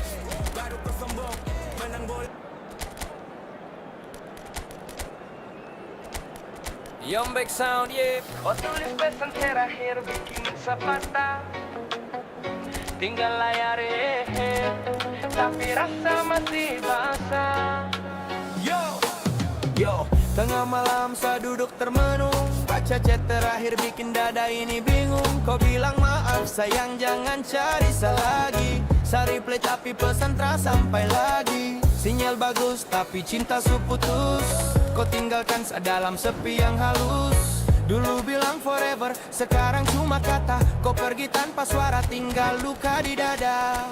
baru kesombong. Menang boleh. Yombex Sound, yeah. Oh, tulis pesan terakhir bikin sepatah. Tinggal layar, tapi rasa masih basah. Yo, tengah malam saya duduk termenung, baca chat terakhir bikin dada ini bingung. Kau bilang maaf sayang, jangan cari lagi. Saya reply tapi pesan terasa sampai lagi. Sinyal bagus tapi cinta su putus. Kau tinggalkan dalam sepi yang halus. Dulu bilang forever, sekarang cuma kata. Kau pergi tanpa suara, tinggal luka di dada.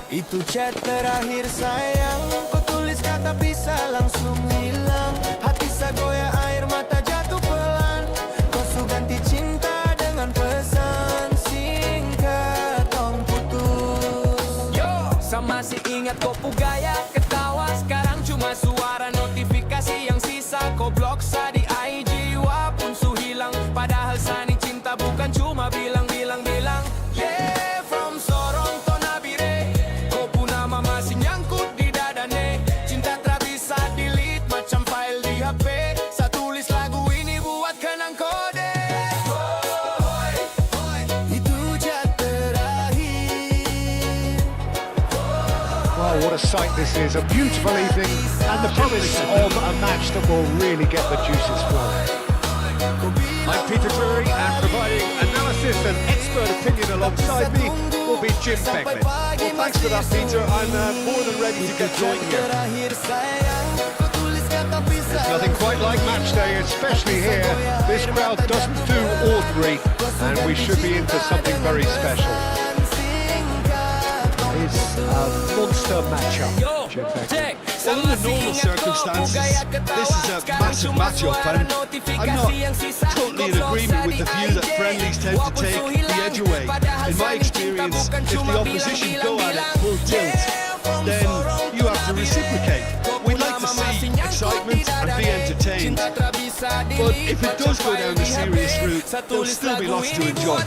Itu chat terakhir sayang, kau tulis kata bisa langsung hilang. Hati saya goyah, air mata jatuh pelan. Kau su ganti cinta dengan pesan singkat, tong putus. Yo, saya masih ingat kau gaya ketawa. Sekarang cuma suara notifikasi yang sisa. Kau blok sa di IG, walaupun su hilang. Padahal sani cinta bukan cuma bilang. Yeah, from Sorong to Nabire. Oh, what a sight this is. A beautiful evening and the promise of a match that will really get the juices flowing. I'm Peter Drury, and providing analysis and expert opinion alongside me will be Jim Beglin. Well, thanks for that, Peter. I'm more than ready to get going here. There's nothing quite like match day, especially here. This crowd doesn't do ordinary, and we should be in for something very special. It's a monster matchup, Jim Beglin. Well, under normal circumstances, this is a massive matchup, and I'm not totally in agreement with the view that friendlies tend to take the edge away. In my experience, if the opposition go at it full tilt, then you have to reciprocate. We'd like to see excitement and be entertained, but if it does go down the serious route, there'll still be lots to enjoy.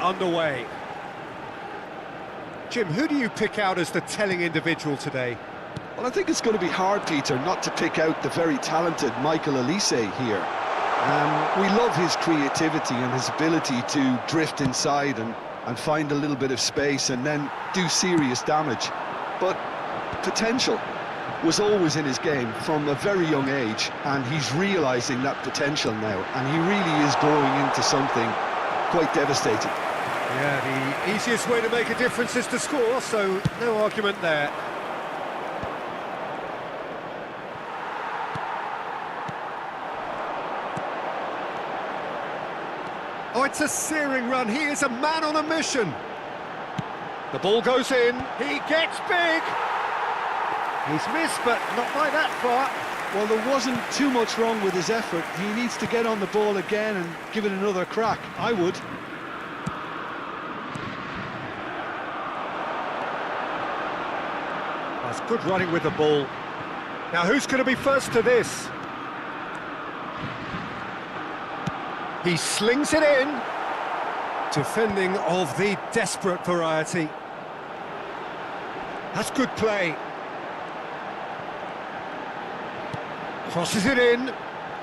Underway. Jim, who do you pick out as the telling individual today? Well, I think it's going to be hard, Peter, not to pick out the very talented Michael Elise here. We love his creativity and his ability to drift inside and find a little bit of space and then do serious damage. But potential was always in his game from a very young age, and he's realising that potential now, and he really is growing into something quite devastating. Yeah, the easiest way to make a difference is to score, so no argument there. Oh, it's a searing run. He is a man on a mission. The ball goes in. He gets big. He's missed, but not by that far. Well, there wasn't too much wrong with his effort. He needs to get on the ball again and give it another crack. I would. That's good running with the ball. Now, who's going to be first to this? He slings it in. Defending of the desperate variety. That's good play. Crosses it in.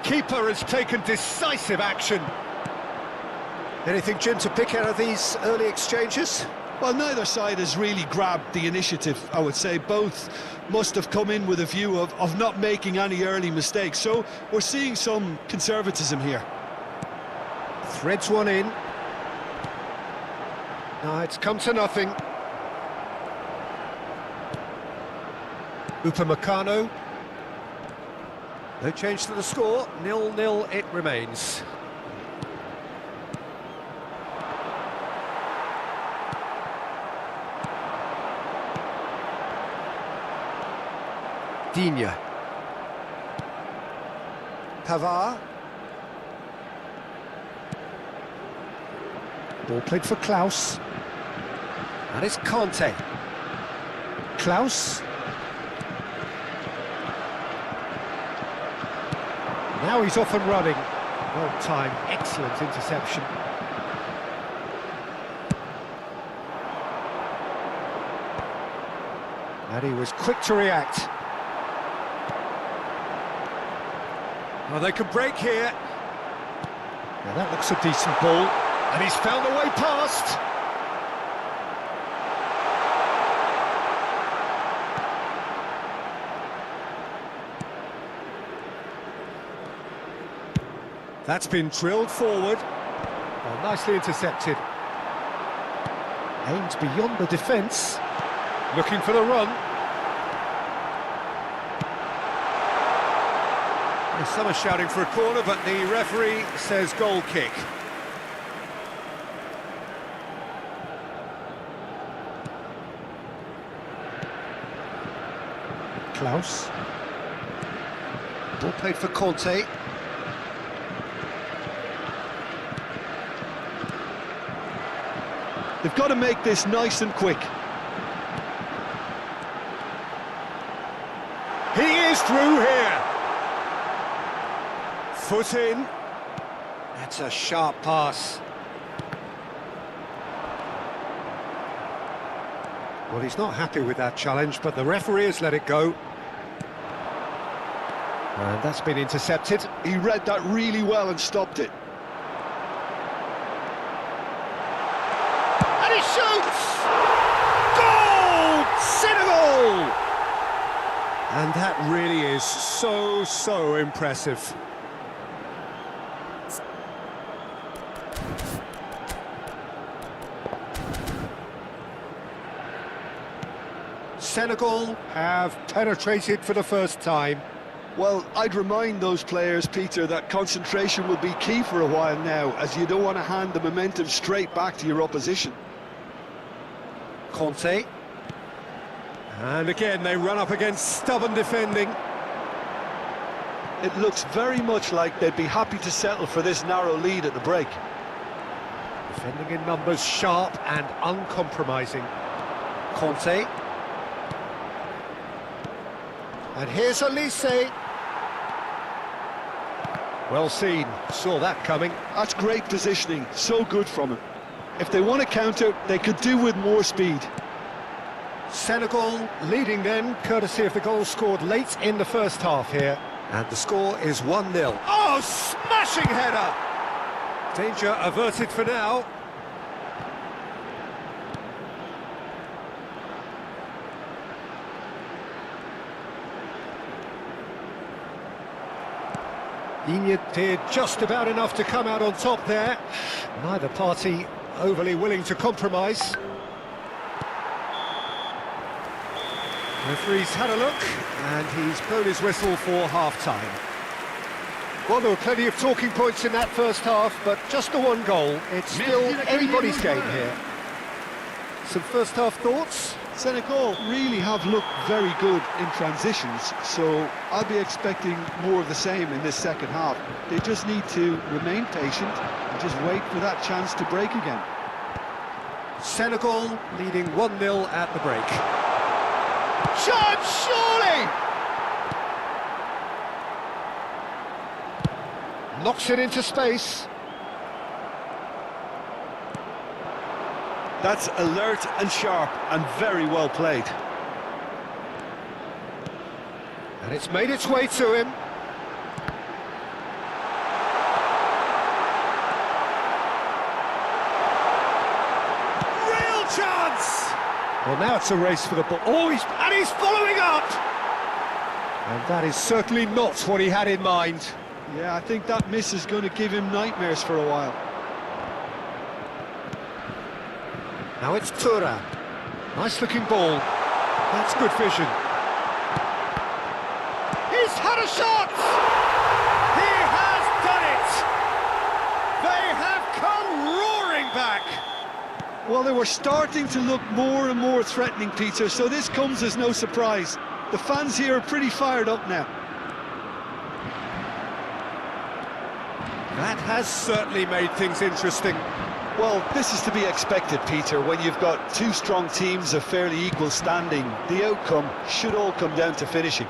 Keeper has taken decisive action. Anything, Jim, to pick out of these early exchanges? Well, neither side has really grabbed the initiative, I would say. Both must have come in with a view of not making any early mistakes. So we're seeing some conservatism here. Threads one in. No, it's come to nothing. Upamecano. No change to the score. 0-0 it remains. Digne. Pavard. Ball played for Klaus. And it's Conte. Klaus. Now he's off and running. Well timed, excellent interception. And he was quick to react. Well, they can break here. Now that looks a decent ball. And he's found a way past. That's been drilled forward. Well, nicely intercepted. Aimed beyond the defence. Looking for the run. Some are shouting for a corner, but the referee says goal kick. Klaus. Ball played for Conte. They've got to make this nice and quick. He is through here. Foot in. That's a sharp pass. Well, he's not happy with that challenge, but the referee has let it go. And that's been intercepted. He read that really well and stopped it. And he shoots! Goal! Senegal! And that really is so impressive. Senegal have penetrated for the first time. Well, I'd remind those players, Peter, that concentration will be key for a while now, as you don't want to hand the momentum straight back to your opposition. Conte. And again, they run up against stubborn defending. It looks very much like they'd be happy to settle for this narrow lead at the break. Defending in numbers, sharp and uncompromising. Conte. And here's Elise. Well seen, saw that coming. That's great positioning, so good from him. If they want to counter, they could do with more speed. Senegal leading then, courtesy of the goal scored late in the first half here. And the score is 1-0. Oh, smashing header! Danger averted for now. Inya did just about enough to come out on top there. Neither party overly willing to compromise. Referee's had a look, and he's blown his whistle for half-time. Well, there were plenty of talking points in that first half, but just the one goal. It's still anybody's game here. Some first-half thoughts? Senegal really have looked very good in transitions, so I'll be expecting more of the same in this second half. They just need to remain patient and just wait for that chance to break again. Senegal leading 1-0 at the break. Shot, surely! Knocks it into space. That's alert and sharp and very well played. And it's made its way to him. Real chance! Well, now it's a race for the ball. Oh, he's following up! And that is certainly not what he had in mind. Yeah, I think that miss is going to give him nightmares for a while. Now it's Tura. Nice looking ball. That's good vision. He's had a shot! He has done it! They have come roaring back! Well, they were starting to look more and more threatening, Peter, so this comes as no surprise. The fans here are pretty fired up now. That has certainly made things interesting. Well, this is to be expected, Peter. When you've got two strong teams of fairly equal standing, the outcome should all come down to finishing.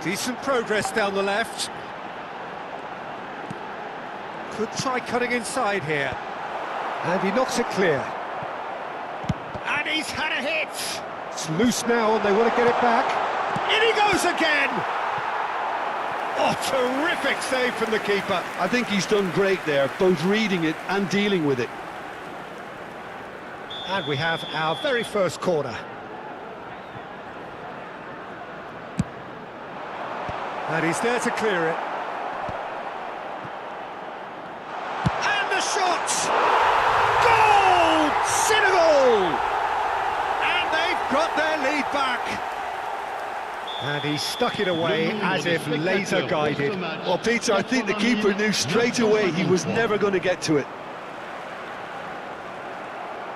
Decent progress down the left. Could try cutting inside here. And he knocks it clear. And he's had a hit! It's loose now and they want to get it back. In he goes again! Oh, terrific save from the keeper. I think he's done great there, both reading it and dealing with it. And we have our very first corner. And he's there to clear it. And the shot! Goal! Senegal! And they've got their lead back. And he stuck it away as if laser guided. Well, Peter, I think the keeper knew straight away he was never going to get to it.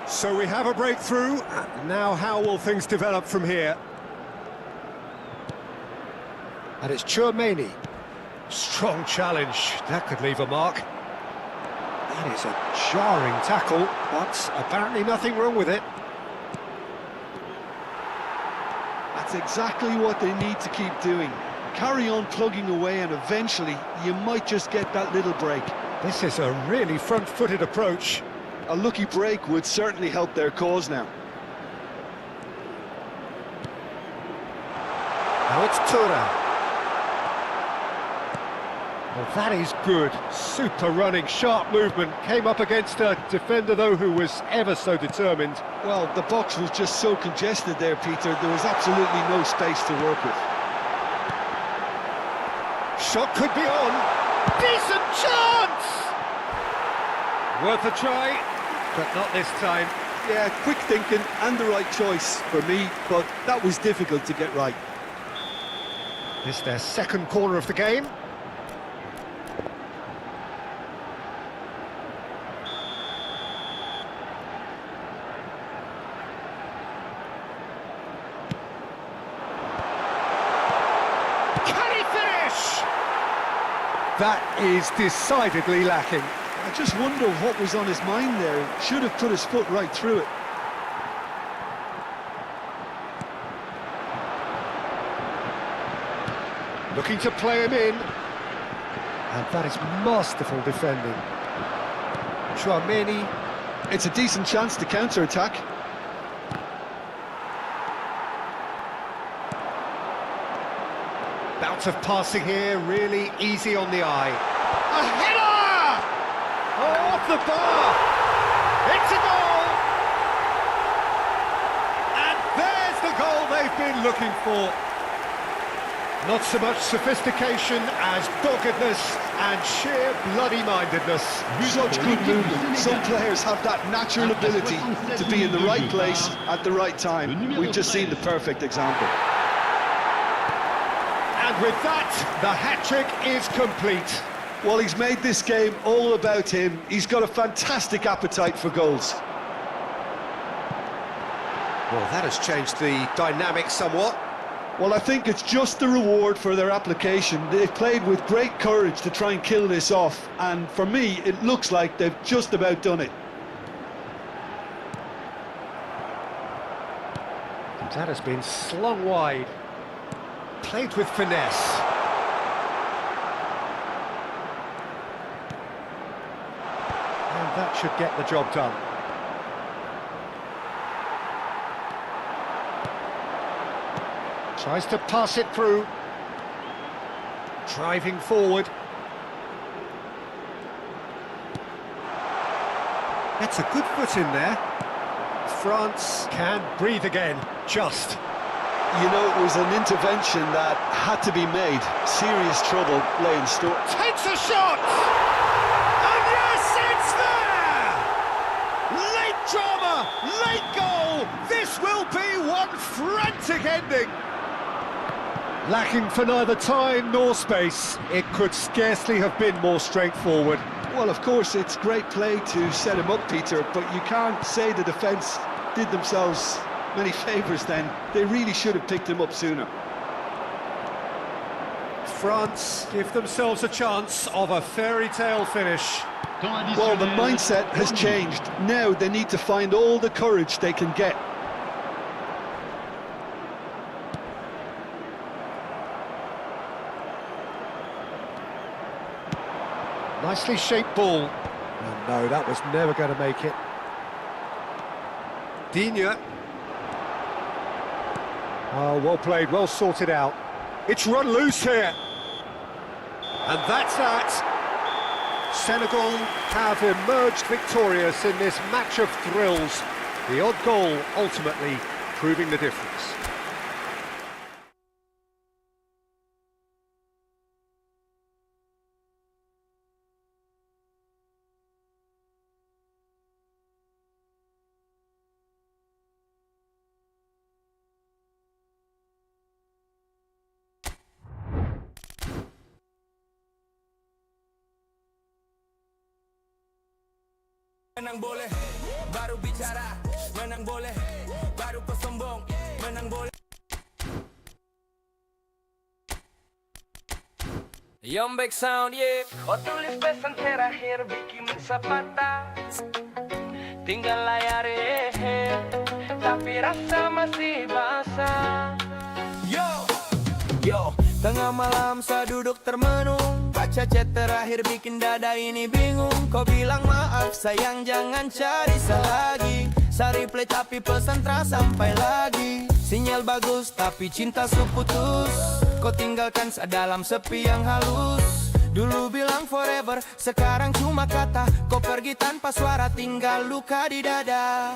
So we have a breakthrough. Now how will things develop from here? And it's Chouameni. Strong challenge. That could leave a mark. That is a jarring tackle, but apparently nothing wrong with it. That's exactly what they need to keep doing. Carry on plugging away and eventually you might just get that little break. This is a really front-footed approach. A lucky break would certainly help their cause now. Now it's Tura. Well, that is good. Super running, sharp movement. Came up against a defender, though, who was ever so determined. Well, the box was just so congested there, Peter. There was absolutely no space to work with. Shot could be on. Decent chance! Worth a try, but not this time. Yeah, quick thinking and the right choice for me, but that was difficult to get right. This their second corner of the game. That is decidedly lacking. I just wonder what was on his mind there. Should have put his foot right through it. Looking to play him in. And that is masterful defending. Chouameni. It's a decent chance to counter-attack. Bout of passing here, really easy on the eye. A header! Oh, off the bar! It's a goal! And there's the goal they've been looking for. Not so much sophistication as doggedness and sheer bloody-mindedness. Such good movement. Some players have that natural ability to be in the right place at the right time. We've just seen the perfect example. And with that, the hat-trick is complete. Well, he's made this game all about him. He's got a fantastic appetite for goals. Well, that has changed the dynamic somewhat. Well, I think it's just the reward for their application. They've played with great courage to try and kill this off, and for me, it looks like they've just about done it. That has been slung wide. Played with finesse. And that should get the job done. Tries to pass it through. Driving forward. That's a good foot in there. France can breathe again, just. You know, it was an intervention that had to be made. Serious trouble lay in store. Takes a shot! And yes, it's there! Late drama, late goal! This will be one frantic ending! Lacking for neither time nor space, it could scarcely have been more straightforward. Well, of course, it's great play to set him up, Peter, but you can't say the defence did themselves many favours then. They really should have picked him up sooner. France give themselves a chance of a fairy tale finish. Well, the mindset has changed. Now they need to find all the courage they can get. Nicely shaped ball. Oh, no, that was never going to make it. Digne. Oh, well played, well sorted out. It's run loose here. And that's that. Senegal have emerged victorious in this match of thrills. The odd goal ultimately proving the difference. Menang boleh, baru bicara. Menang boleh, baru kau sombong. Menang boleh. Yombex Sound, yeah. Kau tulis pesan terakhir bikin sapata. Tinggal layar, tapi rasa masih basah. Yo, Tengah malam saya duduk termenung, baca chat terakhir bikin dada ini bingung. Kau bilang maaf sayang jangan cari lagi. Saya replay tapi pesan terasa sampai lagi. Sinyal bagus tapi cinta putus. Kau tinggalkan dalam sepi yang halus. Dulu bilang forever, sekarang cuma kata. Kau pergi tanpa suara, tinggal luka di dada.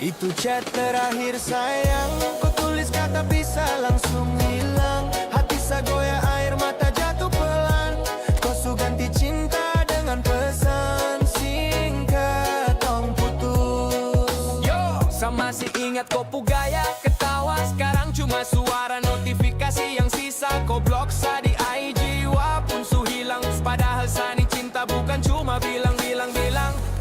Itu chat terakhir sayang, kau tulis kata bisa langsung hilang. Hati saya goyah, air mata jatuh pelan. Kau su ganti cinta dengan pesan singkat, tong putus. Yo, saya masih ingat kau gaya ketawa. Sekarang cuma suara notifikasi yang sisa. Kau blok saya di IG, walaupun su hilang. Padahal sani cinta bukan cuma bilang-bilang.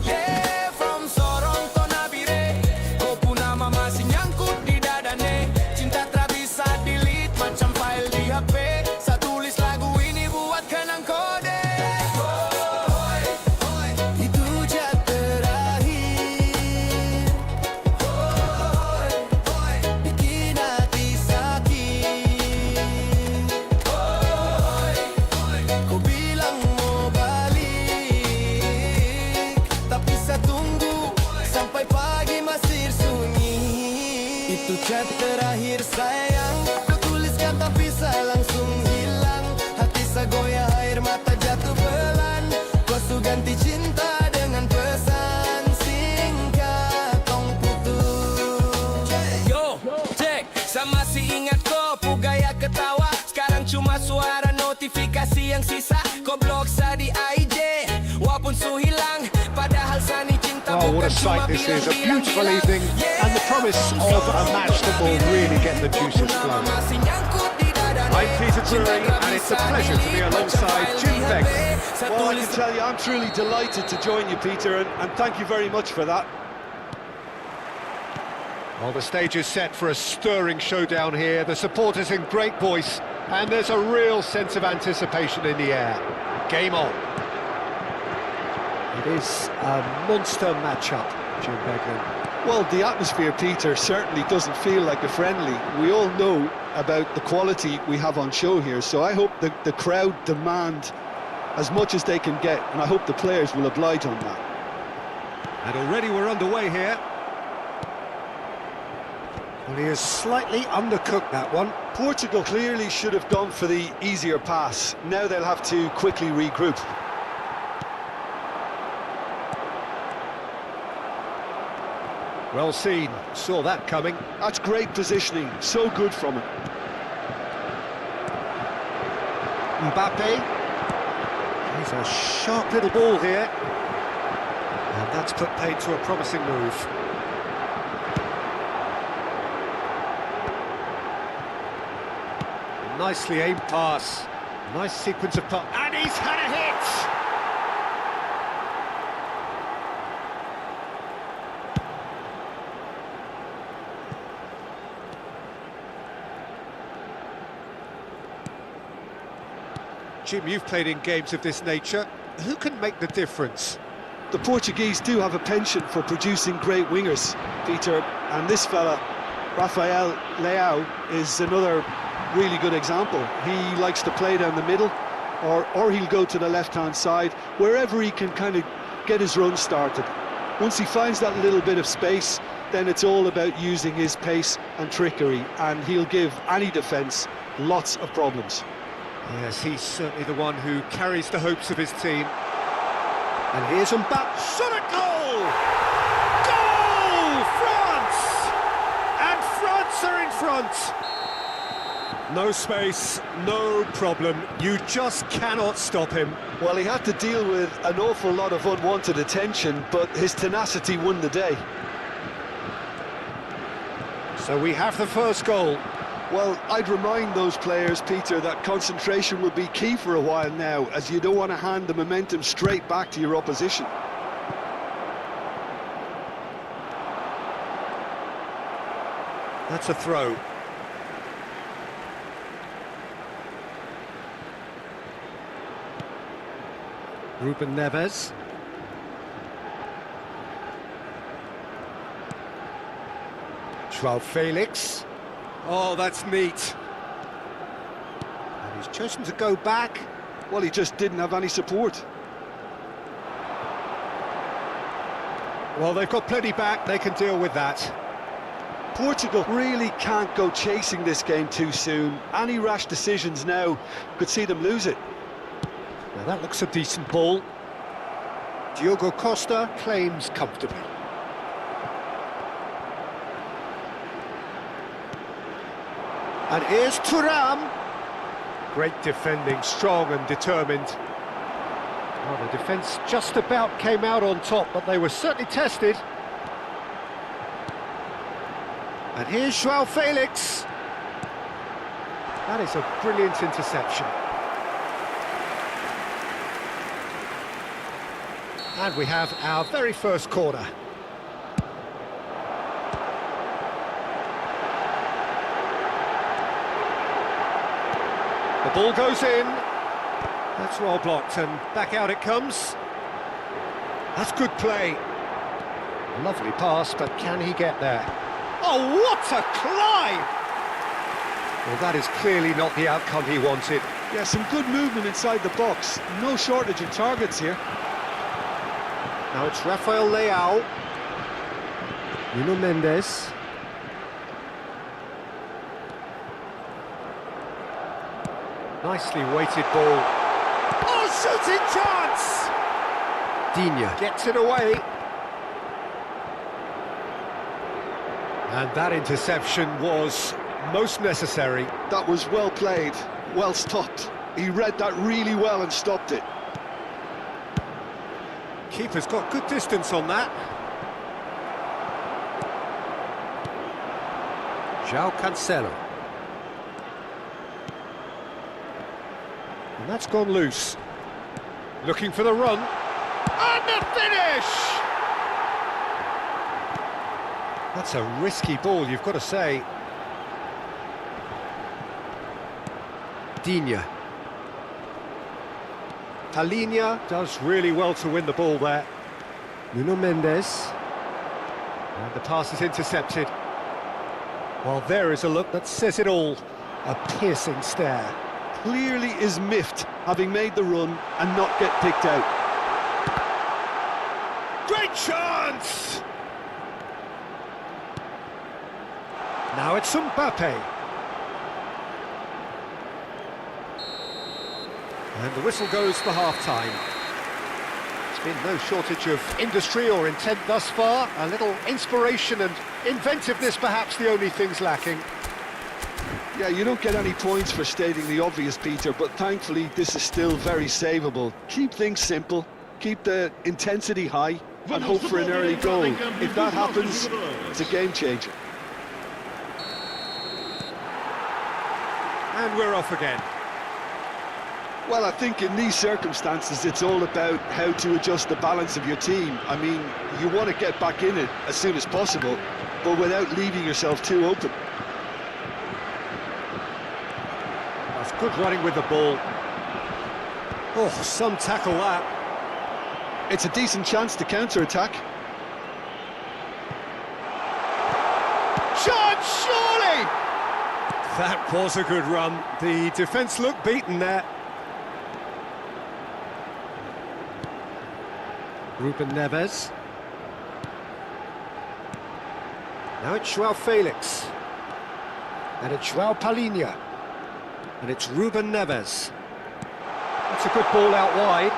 Yeah, from Sorong to Nabire, kau pun nama masih nyangkut di dada nih. Cinta tak bisa delete macam file di HP. Saya tulis lagu ini buat kenang kode. Itu chat terakhir, bikin hati sakit. Kau bilang mau balik, tapi saya tunggu sampai pagi masih sunyi. Itu chat terakhir sayang, kau tulis kata bisa langsung hilang. Hati saya goyah, air mata jatuh pelan. Kau su ganti cinta dengan pesan singkat, tong putus. Yo, cek, saya masih ingat kau gaya ketawa. Sekarang cuma suara notifikasi yang sisa. Kau blok saya di IG, walaupun su hilang. Padahal sani cinta Oh, what bukan a cuma sight this is. A bilang-bilang. beautiful evening and the promise of a match that will really get the juices flowing. I'm Peter Drury, and it's a pleasure to be alongside Yombex. Well, I can tell you, I'm truly delighted to join you, Peter, and thank you very much for that. Well, the stage is set for a stirring showdown here. The supporters in great voice, and there's a real sense of anticipation in the air. Game on. It is a monster matchup, Jim Beglin. Well, the atmosphere, Peter, certainly doesn't feel like a friendly. We all know about the quality we have on show here, so I hope the crowd demand as much as they can get, and I hope the players will oblige on that. And already we're underway here. Well, he has slightly undercooked that one. Portugal clearly should have gone for the easier pass. Now they'll have to quickly regroup. Well seen, saw that coming. That's great positioning, so good from him. Mbappe. He's a sharp little ball here. And that's put paid to a promising move. Nicely aimed pass. Nice sequence of pass. And he's had a hit! Jim, you've played in games of this nature. Who can make the difference? The Portuguese do have a penchant for producing great wingers, Peter, and this fella, Rafael Leao, is another really good example. He likes to play down the middle, or he'll go to the left-hand side, wherever he can kind of get his run started. Once he finds that little bit of space, then it's all about using his pace and trickery, and he'll give any defence lots of problems. Yes, he's certainly the one who carries the hopes of his team. And here's Mbappe. Shot at goal! Goal! France! And France are in front. No space, no problem. You just cannot stop him. Well, he had to deal with an awful lot of unwanted attention, but his tenacity won the day. So we have the first goal. Well, I'd remind those players, Peter, that concentration will be key for a while now, as you don't want to hand the momentum straight back to your opposition. That's a throw. Ruben Neves. Joao Felix. Oh, that's neat. He's chosen to go back. Well, he just didn't have any support. Well, they've got plenty back, they can deal with that. Portugal really can't go chasing this game too soon. Any rash decisions now could see them lose it. Now that looks a decent ball. Diogo Costa claims comfortably. And here's Thuram. Great defending, strong and determined. Well, the defence just about came out on top, but they were certainly tested. And here's João Felix. That is a brilliant interception. And we have our very first corner. The ball goes in. That's well blocked, and back out it comes. That's good play. Lovely pass, but can he get there? Oh, what a climb! Well, that is clearly not the outcome he wanted. Yeah, some good movement inside the box. No shortage of targets here. Now it's Rafael Leao. Nuno Mendes. Nicely weighted ball. Oh, shooting chance! Digne gets it away. And that interception was most necessary. That was well played, well stopped. He read that really well and stopped it. Keeper's got good distance on that. João Cancelo. And that's gone loose. Looking for the run. And the finish! That's a risky ball, you've got to say. Digne. Palhinha does really well to win the ball there. Nuno Mendes. And the pass is intercepted. Well, there is a look that says it all. A piercing stare. Clearly is miffed, having made the run and not get picked out. Great chance! Now it's Mbappe. And the whistle goes for half-time. There's been no shortage of industry or intent thus far. A little inspiration and inventiveness, perhaps the only things lacking. Yeah, you don't get any points for stating the obvious, Peter, but thankfully this is still very savable. Keep things simple, keep the intensity high, and hope for an early goal. If that happens, it's a game changer. And we're off again. Well, I think in these circumstances, it's all about how to adjust the balance of your team. I mean, you want to get back in it as soon as possible, but without leaving yourself too open. That's good running with the ball. Oh, some tackle that. It's a decent chance to counter-attack. Shot, surely! That was a good run. The defence looked beaten there. Ruben Neves. Now it's João Felix. And it's João Palhinha. And it's Ruben Neves. That's a good ball out wide.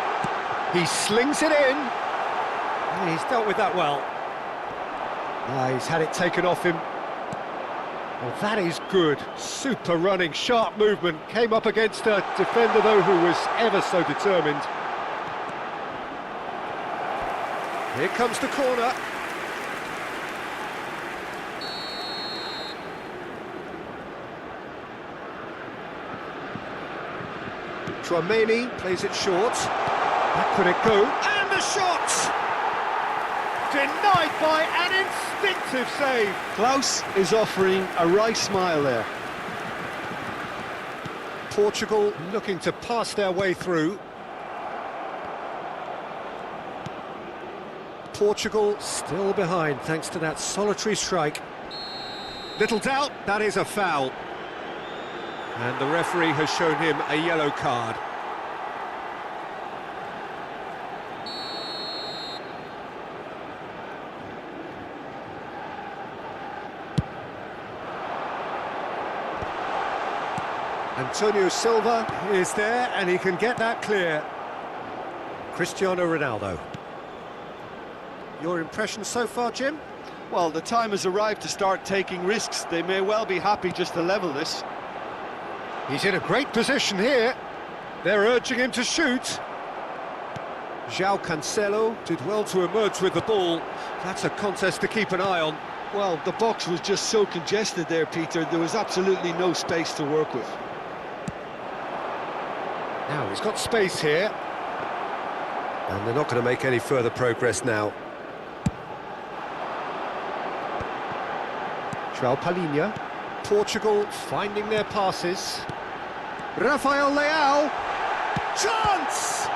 He slings it in. And he's dealt with that well. He's had it taken off him. Well, that is good. Super running, sharp movement. Came up against a defender, though, who was ever so determined. Here comes the corner. Tchouaméni plays it short. Back could it go? And the shot! Denied by an instinctive save. Klaus is offering a wry smile there. Portugal looking to pass their way through. Portugal still behind thanks to that solitary strike. Little doubt, that is a foul. And the referee has shown him a yellow card. Antonio Silva is there, and he can get that clear. Cristiano Ronaldo. Your impression so far, Jim? Well, the time has arrived to start taking risks. They may well be happy just to level this. He's in a great position here. They're urging him to shoot. João Cancelo did well to emerge with the ball. That's a contest to keep an eye on. Well, the box was just so congested there, Peter. There was absolutely no space to work with. Now he's got space here. And they're not going to make any further progress now. João Palhinha. Portugal finding their passes. Rafael Leao. Chance!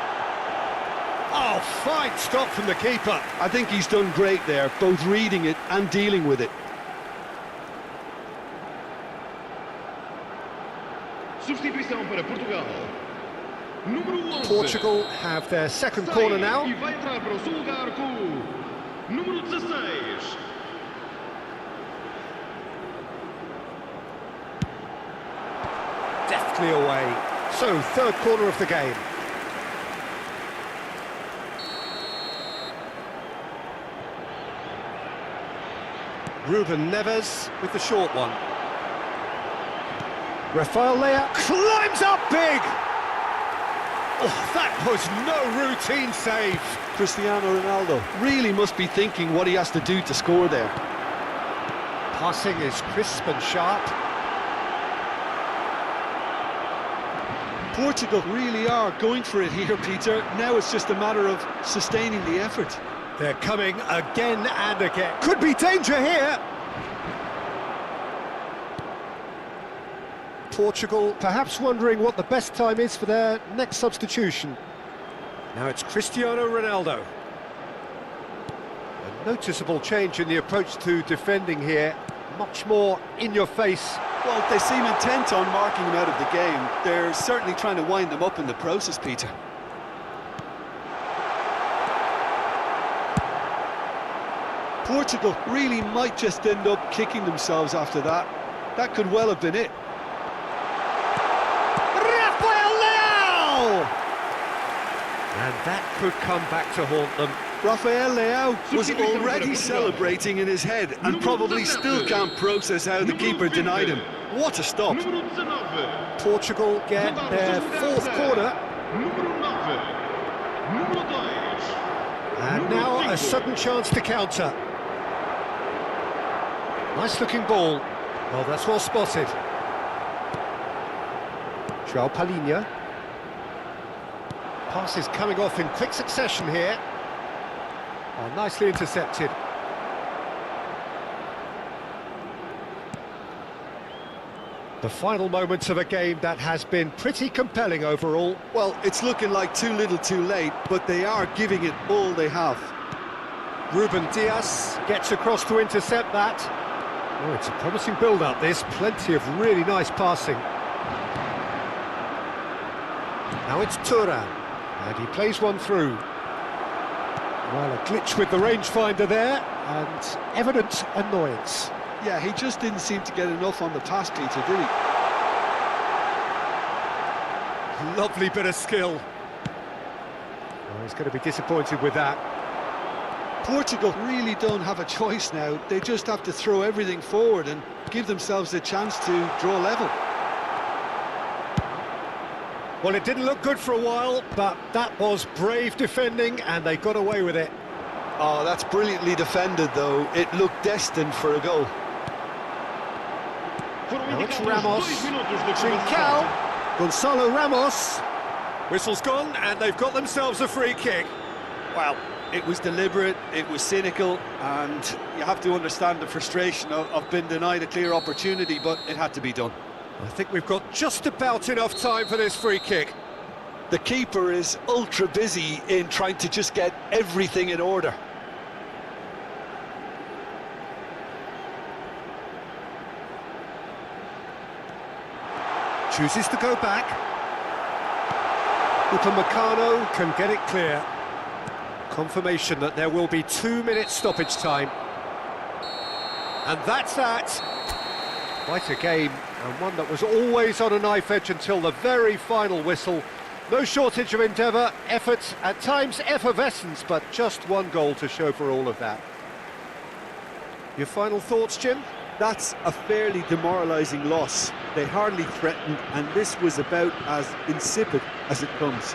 Oh, fine stop from the keeper. I think he's done great there, both reading it and dealing with it. Substituição para Portugal. Número 11. Portugal have their second corner now. E vai entrar para o seu lugar com o número 16. Deftly away. So, third corner of the game. Ruben Neves with the short one. Rafael Leao climbs up big! Oh, that was no routine save. Cristiano Ronaldo really must be thinking what he has to do to score there. Passing is crisp and sharp. Portugal really are going for it here, Peter. Now it's just a matter of sustaining the effort. They're coming again and again. Could be danger here. Portugal perhaps wondering what the best time is for their next substitution. Now it's Cristiano Ronaldo. A noticeable change in the approach to defending here. Much more in your face. Well, they seem intent on marking him out of the game. They're certainly trying to wind them up in the process, Peter. Portugal really might just end up kicking themselves after that. That could well have been it. Rafael Leao! And that could come back to haunt them. Rafael Leao was already celebrating in his head and probably still can't process how the keeper denied him. What a stop. Número 19. Portugal get their fourth corner. Número 9. Número 2. And now a sudden chance to counter. Nice looking ball. Well, that's well spotted. João Palhinha. Pass is coming off in quick succession here. Oh, nicely intercepted. The final moments of a game that has been pretty compelling overall. Well, it's looking like too little too late, but they are giving it all they have. Ruben Dias gets across to intercept that. Oh, it's a promising build-up, this. Plenty of really nice passing. Now it's Thuram, and he plays one through. Well, a glitch with the rangefinder there, and evident annoyance. Yeah, he just didn't seem to get enough on the pass, Peter, did he? Lovely bit of skill. Oh, he's going to be disappointed with that. Portugal really don't have a choice now. They just have to throw everything forward and give themselves a chance to draw level. Well, it didn't look good for a while, but that was brave defending, and they got away with it. Oh, that's brilliantly defended, though. It looked destined for a goal. Now it's Ramos, Trincao, Gonzalo Ramos. Whistle's gone, and they've got themselves a free kick. Well, it was deliberate, it was cynical, and you have to understand the frustration of being denied a clear opportunity, but it had to be done. I think we've got just about enough time for this free kick. The keeper is ultra busy in trying to just get everything in order. Chooses to go back. Upamecano can get it clear. Confirmation that there will be 2 minutes stoppage time. And that's that. Quite a game, and one that was always on a knife edge until the very final whistle. No shortage of endeavour, effort, at times effervescence, but just one goal to show for all of that. Your final thoughts, Jim? That's a fairly demoralising loss. They hardly threatened, and this was about as insipid as it comes.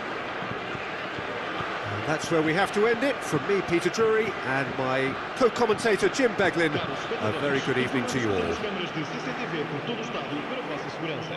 And that's where we have to end it. From me, Peter Drury, and my co-commentator, Jim Beglin, a very good evening to you all. As câmeras de CCTV por todo o estádio para a vossa segurança.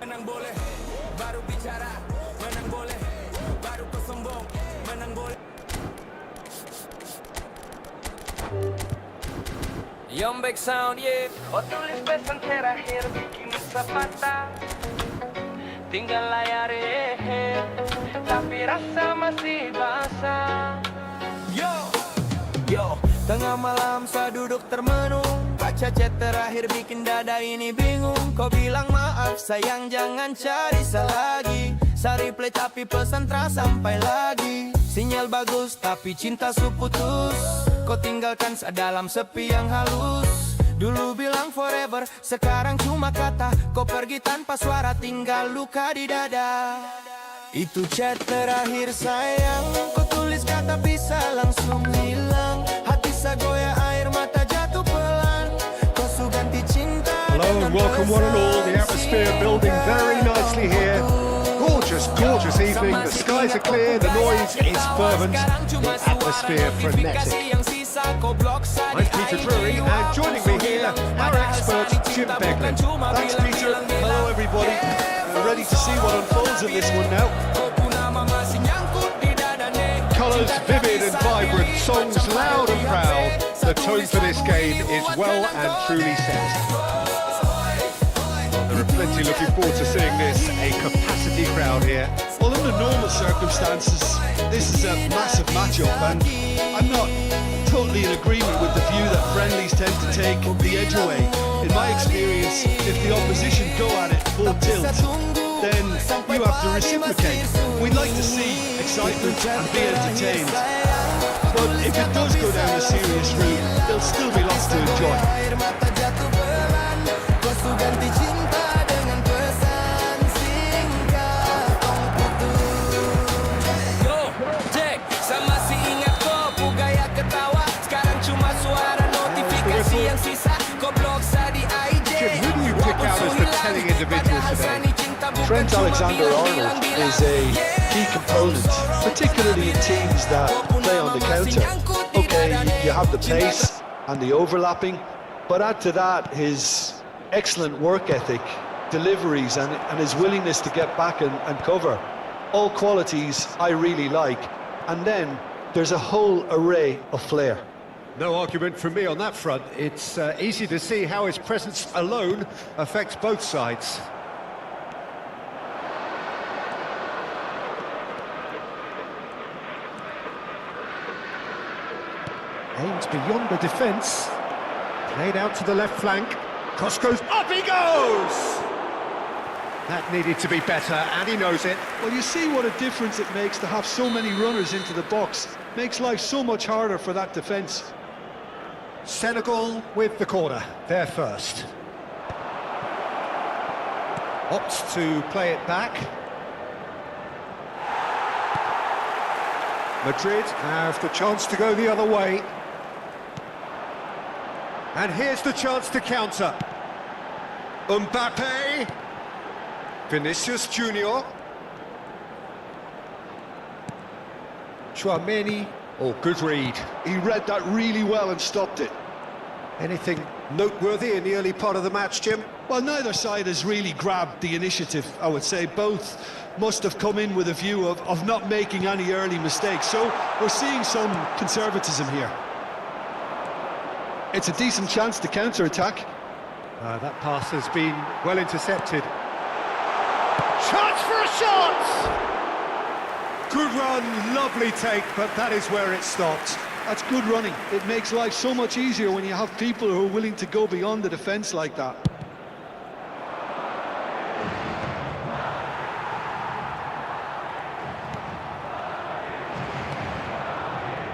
Menang boleh, baru bicara. Menang boleh, baru kau sombong. Menang boleh. Yombex sound, yeah. Kau tulis pesan terakhir bikin masa patah. Tinggal layar, tapi rasa masih basah. Yo, tengah malam saya duduk termenung. Baca chat terakhir bikin dada ini bingung. Kau bilang maaf sayang jangan cari lagi. Saya replay tapi pesan terus sampai lagi. Sinyal bagus tapi cinta su putus. Kau tinggalkan dalam sepi yang halus. Dulu bilang forever, sekarang cuma kata. Kau pergi tanpa suara, tinggal luka di dada. Itu chat terakhir sayang. Kau tulis kata bisa langsung hilang. Hati saya goyah air mata jatuh pelan. Kau su ganti cinta. Hello and welcome one and all. The atmosphere building very nicely here. Gorgeous, gorgeous evening. The skies are clear, the noise is fervent, the atmosphere frenetic. I'm Peter Drury, and joining me here, our expert, Jim Beglin. Thanks, Peter. Hello, everybody. We're ready to see what unfolds in this one now. Colours vivid and vibrant, songs loud and proud. The tone for this game is well and truly set. The There are plenty looking forward to seeing this. A capacity crowd here. Well, under normal circumstances, this is a massive matchup, and I'm not totally in agreement with the view that friendlies tend to take the edge away. In my experience, if the opposition go at it full tilt, then you have to reciprocate. We'd like to see excitement and be entertained, but if it does go down a serious route, there'll still be lots to enjoy. Jim, who do you pick out as the telling individual today? Trent Alexander-Arnold is a key component, particularly in teams that play on the counter. Okay, you have the pace and the overlapping, but add to that his excellent work ethic, deliveries, and his willingness to get back and cover. All qualities I really like. And then there's a whole array of flair. No argument from me on that front. It's easy to see how his presence alone affects both sides. Aims beyond the defence. Played out to the left flank. Cross goes, up he goes! That needed to be better, and he knows it. Well, you see what a difference it makes to have so many runners into the box. Makes life so much harder for that defence. Senegal with the corner, there first. Opts to play it back. Madrid have the chance to go the other way. And here's the chance to counter. Mbappe. Vinicius Junior. Chouameni. Oh, good read. He read that really well and stopped it. Anything noteworthy in the early part of the match, Jim? Well, neither side has really grabbed the initiative, I would say. Both must have come in with a view of not making any early mistakes. So we're seeing some conservatism here. It's a decent chance to counter-attack. That pass has been well intercepted. Chance for a shot! Good run, lovely take, but that is where it stopped. That's good running. It makes life so much easier when you have people who are willing to go beyond the defence like that.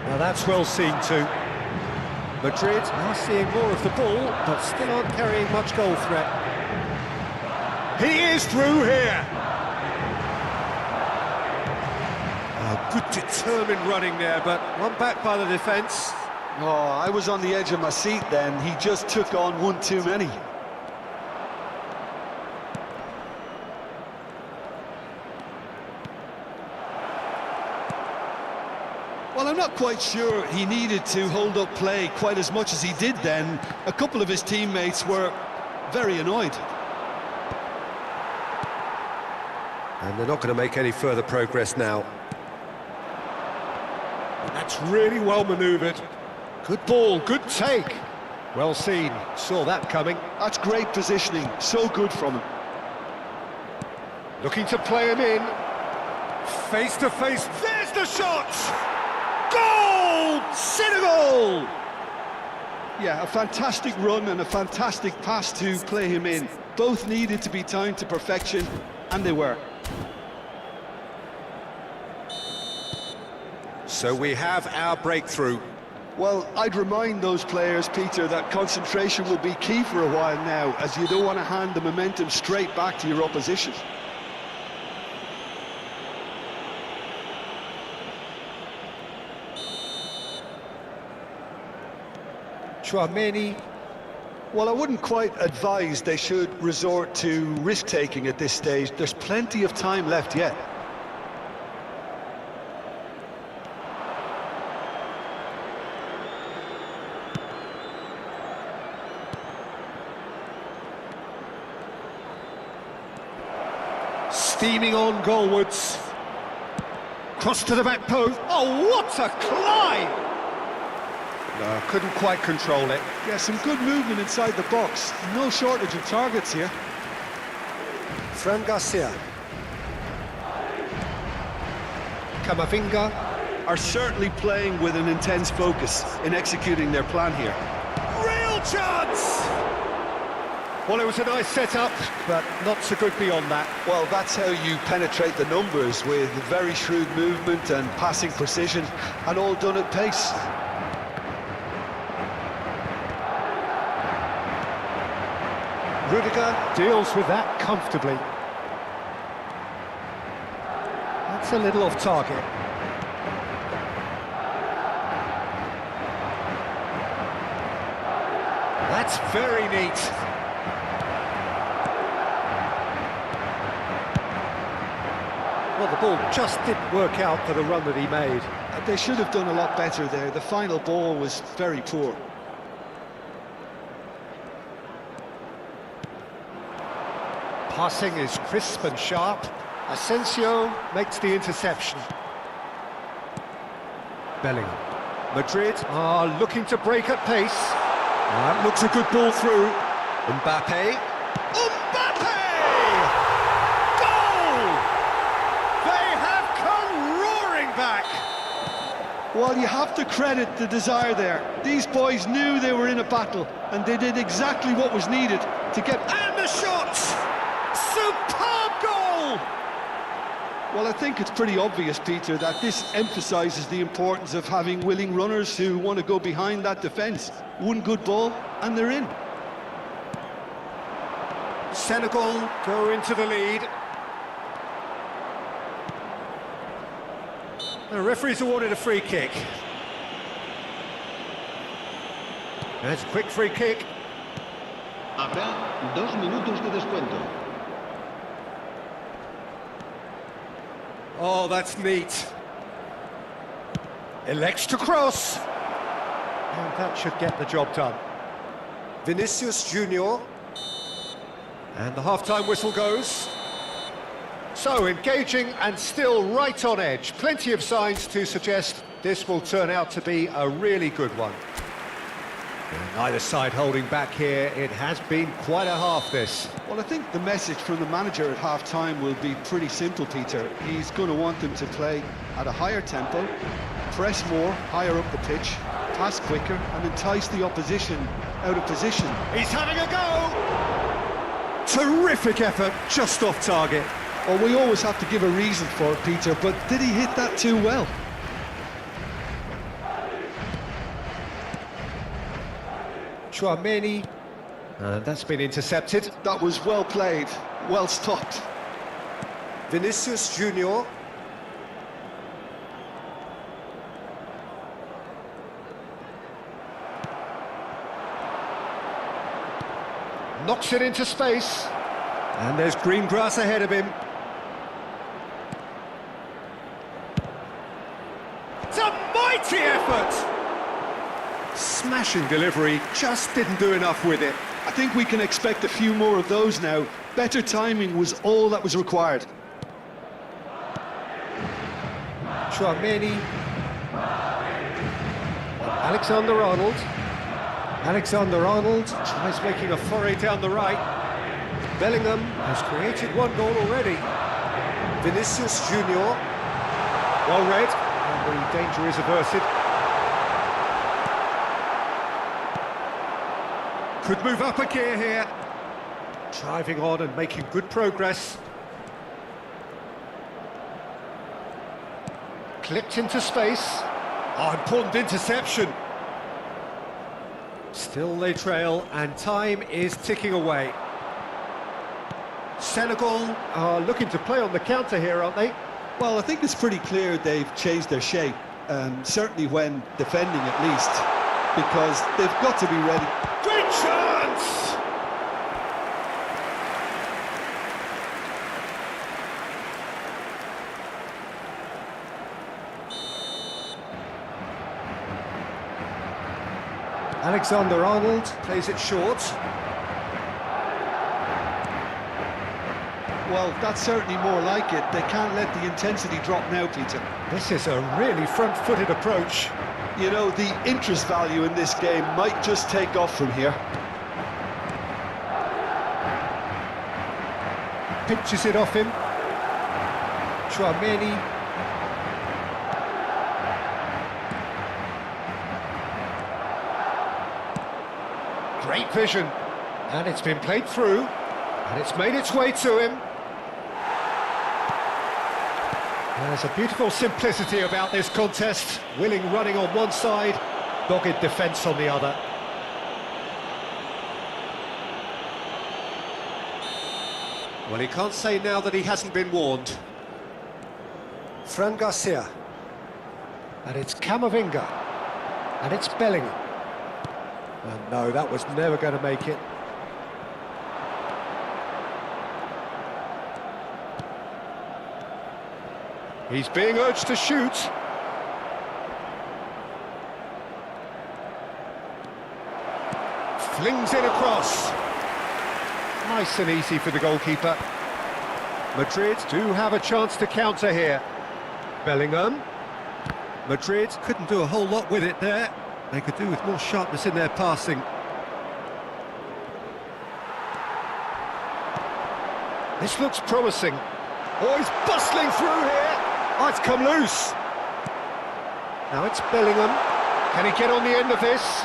Now that's well seen too. Madrid are seeing more of the ball, but still aren't carrying much goal threat. He is through here! Good determined running there, but one back by the defence. Oh, I was on the edge of my seat then. He just took on one too many. Well, I'm not quite sure he needed to hold up play quite as much as he did then. A couple of his teammates were very annoyed. And they're not going to make any further progress now. That's really well manoeuvred. Good ball, good take. Well seen, saw that coming. That's great positioning, so good from him. Looking to play him in. Face to face, there's the shot! Goal! Senegal! Yeah, a fantastic run and a fantastic pass to play him in. Both needed to be timed to perfection, and they were. So we have our breakthrough. Well, I'd remind those players, Peter, that concentration will be key for a while now, as you don't want to hand the momentum straight back to your opposition. Chouameni. Well, I wouldn't quite advise they should resort to risk-taking at this stage. There's plenty of time left yet. Steaming on goalwards. Cross to the back post. Oh, what a climb! No, couldn't quite control it. Yeah, some good movement inside the box. No shortage of targets here. Fran Garcia. Camavinga. Are certainly playing with an intense focus in executing their plan here. Real chance! Well, it was a nice setup, but not so good beyond that. Well, that's how you penetrate the numbers, with very shrewd movement and passing precision, and all done at pace. Rudiger deals with that comfortably. That's a little off target. That's very neat. Well, the ball just didn't work out for the run that he made. They should have done a lot better there. The final ball was very poor. Passing is crisp and sharp. Asensio makes the interception. Bellingham. Madrid are looking to break at pace. That looks a good ball through. Mbappe. Mbappe! Goal! They have come roaring back. Well, you have to credit the desire there. These boys knew they were in a battle, and they did exactly what was needed to get... And the shot! Superb goal! Well, I think it's pretty obvious, Peter, that this emphasises the importance of having willing runners who want to go behind that defence. One good ball, and they're in. Senegal go into the lead. The referee's awarded a free kick. That's a quick free kick. Habrá 2 minutos de descuento. Oh, that's neat. Elects to cross. And that should get the job done. Vinicius Junior. And the half-time whistle goes. So, engaging and still right on edge. Plenty of signs to suggest this will turn out to be a really good one. And neither side holding back here. It has been quite a half, this. Well, I think the message from the manager at half-time will be pretty simple, Peter. He's going to want them to play at a higher tempo, press more, higher up the pitch, pass quicker, and entice the opposition out of position. He's having a go! Terrific effort, just off target. Well, we always have to give a reason for it, Peter, but did he hit that too well? Chouameni, that's been intercepted. That was well played, well stopped. Vinicius Junior. Knocks it into space. And there's green grass ahead of him. It's a mighty effort! Smashing delivery, just didn't do enough with it. I think we can expect a few more of those now. Better timing was all that was required. Chouameni. Alexander-Arnold. Alexander-Arnold tries making a foray down the right. Bellingham has created one goal already. Vinicius Junior. Well read, and the danger is averted. Could move up a gear here. Driving on and making good progress. Clipped into space. Oh, important interception. Still they trail, and time is ticking away. Senegal are looking to play on the counter here, aren't they? Well, I think it's pretty clear they've changed their shape, certainly when defending at least, because they've got to be ready. Great chance! Alexander-Arnold plays it short. Well, that's certainly more like it. They can't let the intensity drop now, Peter. This is a really front-footed approach. You know, the interest value in this game might just take off from here. pinches it off him. Chouameni. Great vision. And it's been played through. And it's made its way to him. There's a beautiful simplicity about this contest. Willing running on one side, dogged defence on the other. Well, he can't say now that he hasn't been warned. Fran Garcia. And it's Camavinga. And it's Bellingham. And no, that was never going to make it. He's being urged to shoot. Flings it across. Nice and easy for the goalkeeper. Madrid do have a chance to counter here. Bellingham. Madrid couldn't do a whole lot with it there. They could do with more sharpness in their passing. This looks promising. Oh, he's bustling through here. Oh, it's come loose. Now it's Bellingham. Can he get on the end of this?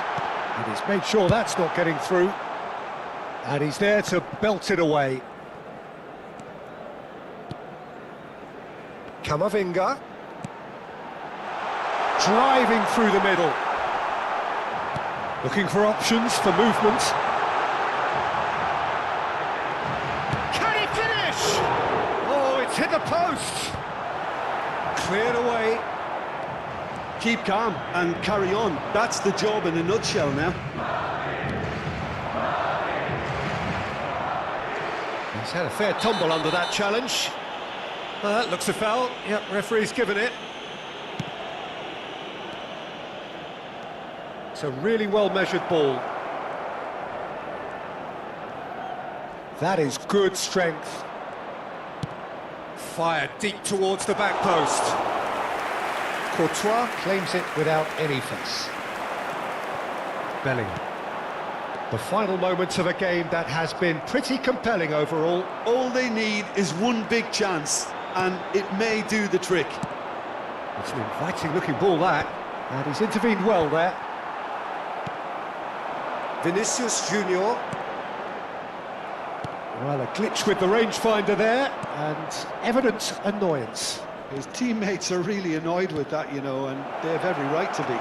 And he's made sure that's not getting through. And he's there to belt it away. Camavinga. Driving through the middle. Looking for options for movement. Can he finish? Oh, it's hit the post. Cleared away. Keep calm and carry on. That's the job in a nutshell now. He's had a fair tumble under that challenge. Well, that looks a foul. Yep, referee's given it. It's a really well-measured ball. That is good strength. Fired deep towards the back post. Courtois claims it without any fuss. Bellingham. The final moments of a game that has been pretty compelling overall. All they need is one big chance, and it may do the trick. It's an inviting-looking ball, that. And he's intervened well there. Vinicius Junior. Well, a glitch with the rangefinder there, and evident annoyance. His teammates are really annoyed with that, you know, and they have every right to be.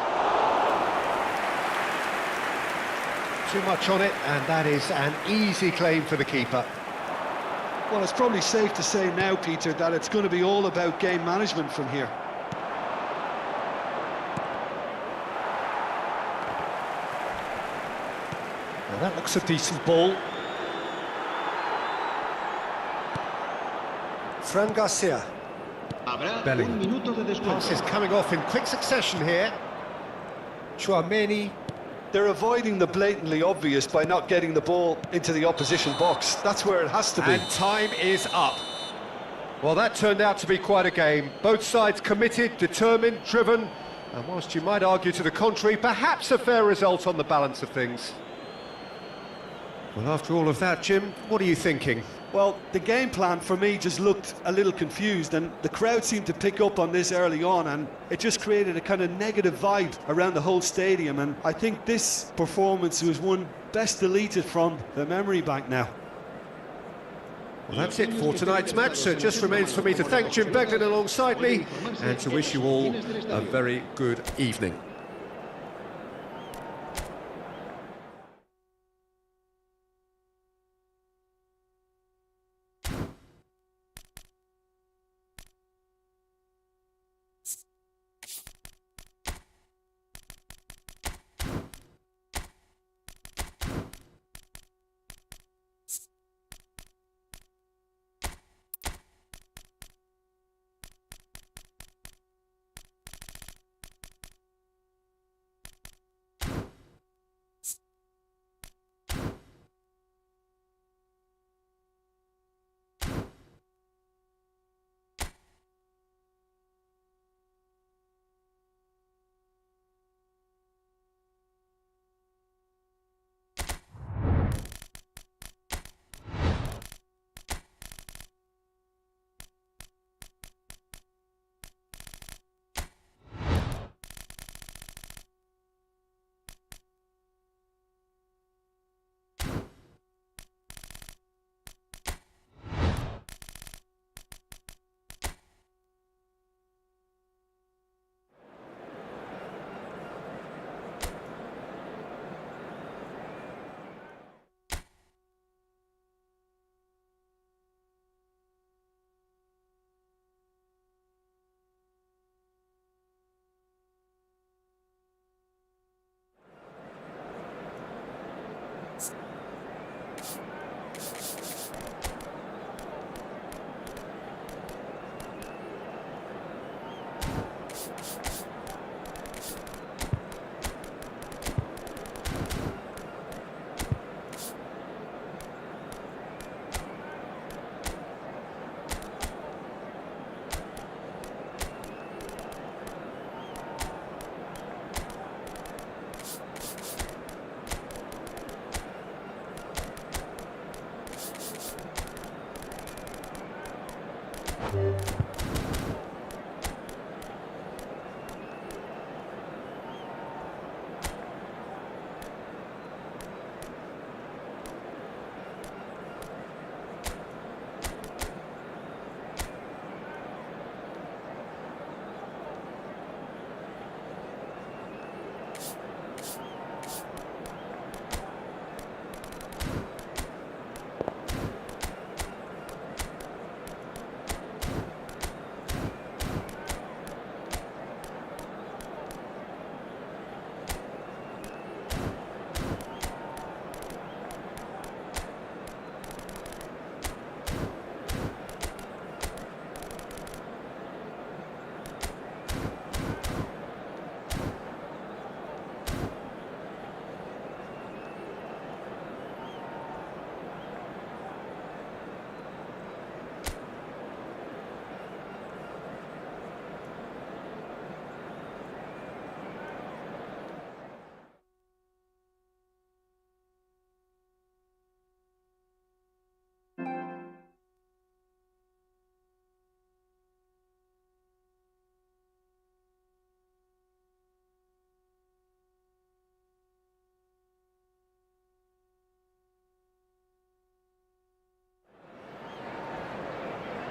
Too much on it, and that is an easy claim for the keeper. Well, it's probably safe to say now, Peter, that it's going to be all about game management from here. Now that looks a decent ball. Fran Garcia. Bellingham. Passes coming off in quick succession here. Chouameni. They're avoiding the blatantly obvious by not getting the ball into the opposition box. That's where it has to be. And time is up. Well, that turned out to be quite a game. Both sides committed, determined, driven, and whilst you might argue to the contrary, perhaps a fair result on the balance of things. Well, after all of that, Jim, what are you thinking? Well, the game plan for me just looked a little confused, and the crowd seemed to pick up on this early on, and it just created a kind of negative vibe around the whole stadium, and I think this performance was one best deleted from the memory bank now. Well, that's it for tonight's match, so it just remains for me to thank Jim Beglin alongside me and to wish you all a very good evening.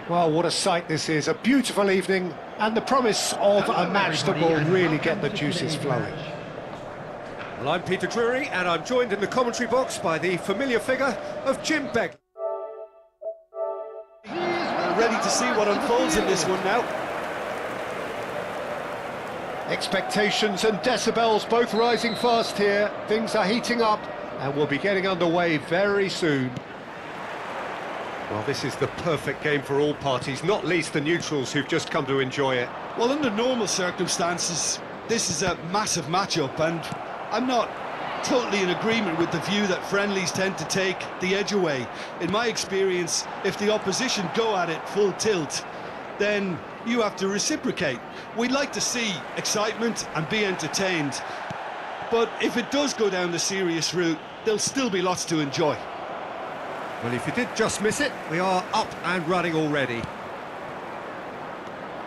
Well, what a sight this is. A beautiful evening and the promise of a match that will really get the juices flowing. Well, I'm Peter Drury, and I'm joined in the commentary box by the familiar figure of Jim Beck. Ready to see what unfolds in this one now. Expectations and decibels both rising fast here. Things are heating up and we'll be getting underway very soon. Well, this is the perfect game for all parties, not least the neutrals who've just come to enjoy it. Well, under normal circumstances, this is a massive matchup, and I'm not totally in agreement with the view that friendlies tend to take the edge away. In my experience, if the opposition go at it full tilt, then you have to reciprocate. We'd like to see excitement and be entertained, but if it does go down the serious route, there'll still be lots to enjoy. Well, if you did just miss it, we are up and running already.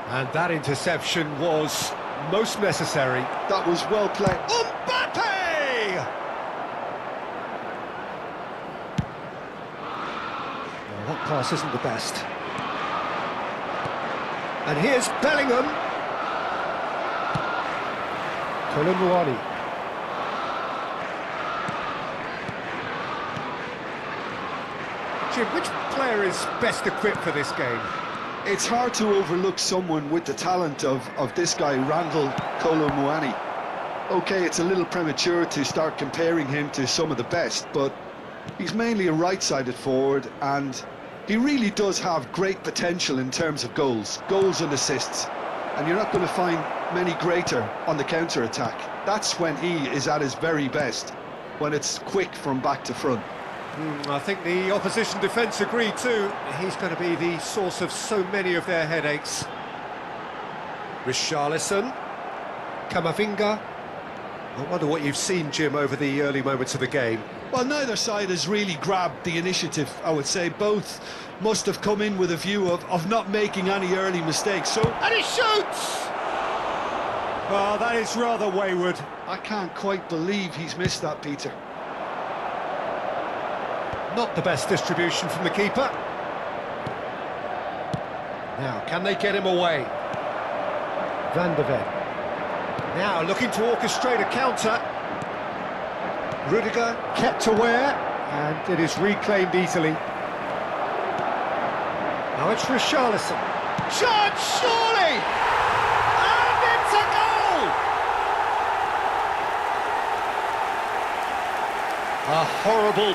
And that interception was most necessary. That was well played. Mbappe! Well, that pass isn't the best. And here's Bellingham. Colin. Jim, which player is best equipped for this game? It's hard to overlook someone with the talent of this guy, Randall Kolo Muani. Okay, it's a little premature to start comparing him to some of the best, but he's mainly a right-sided forward, and he really does have great potential in terms of goals and assists, and you're not going to find many greater on the counter-attack. That's when he is at his very best, when it's quick from back to front. I think the opposition defence agree too. He's going to be the source of so many of their headaches. Richarlison, Camavinga. I wonder what you've seen, Jim, over the early moments of the game. Well, neither side has really grabbed the initiative, I would say. Both must have come in with a view of not making any early mistakes. And he shoots! Well, that is rather wayward. I can't quite believe he's missed that, Peter. Not the best distribution from the keeper. Now, can they get him away? Van de Ven. Now, looking to orchestrate a counter. Rudiger kept aware, and it is reclaimed easily. Now it's Richarlison. Shot, surely! And it's a goal! horrible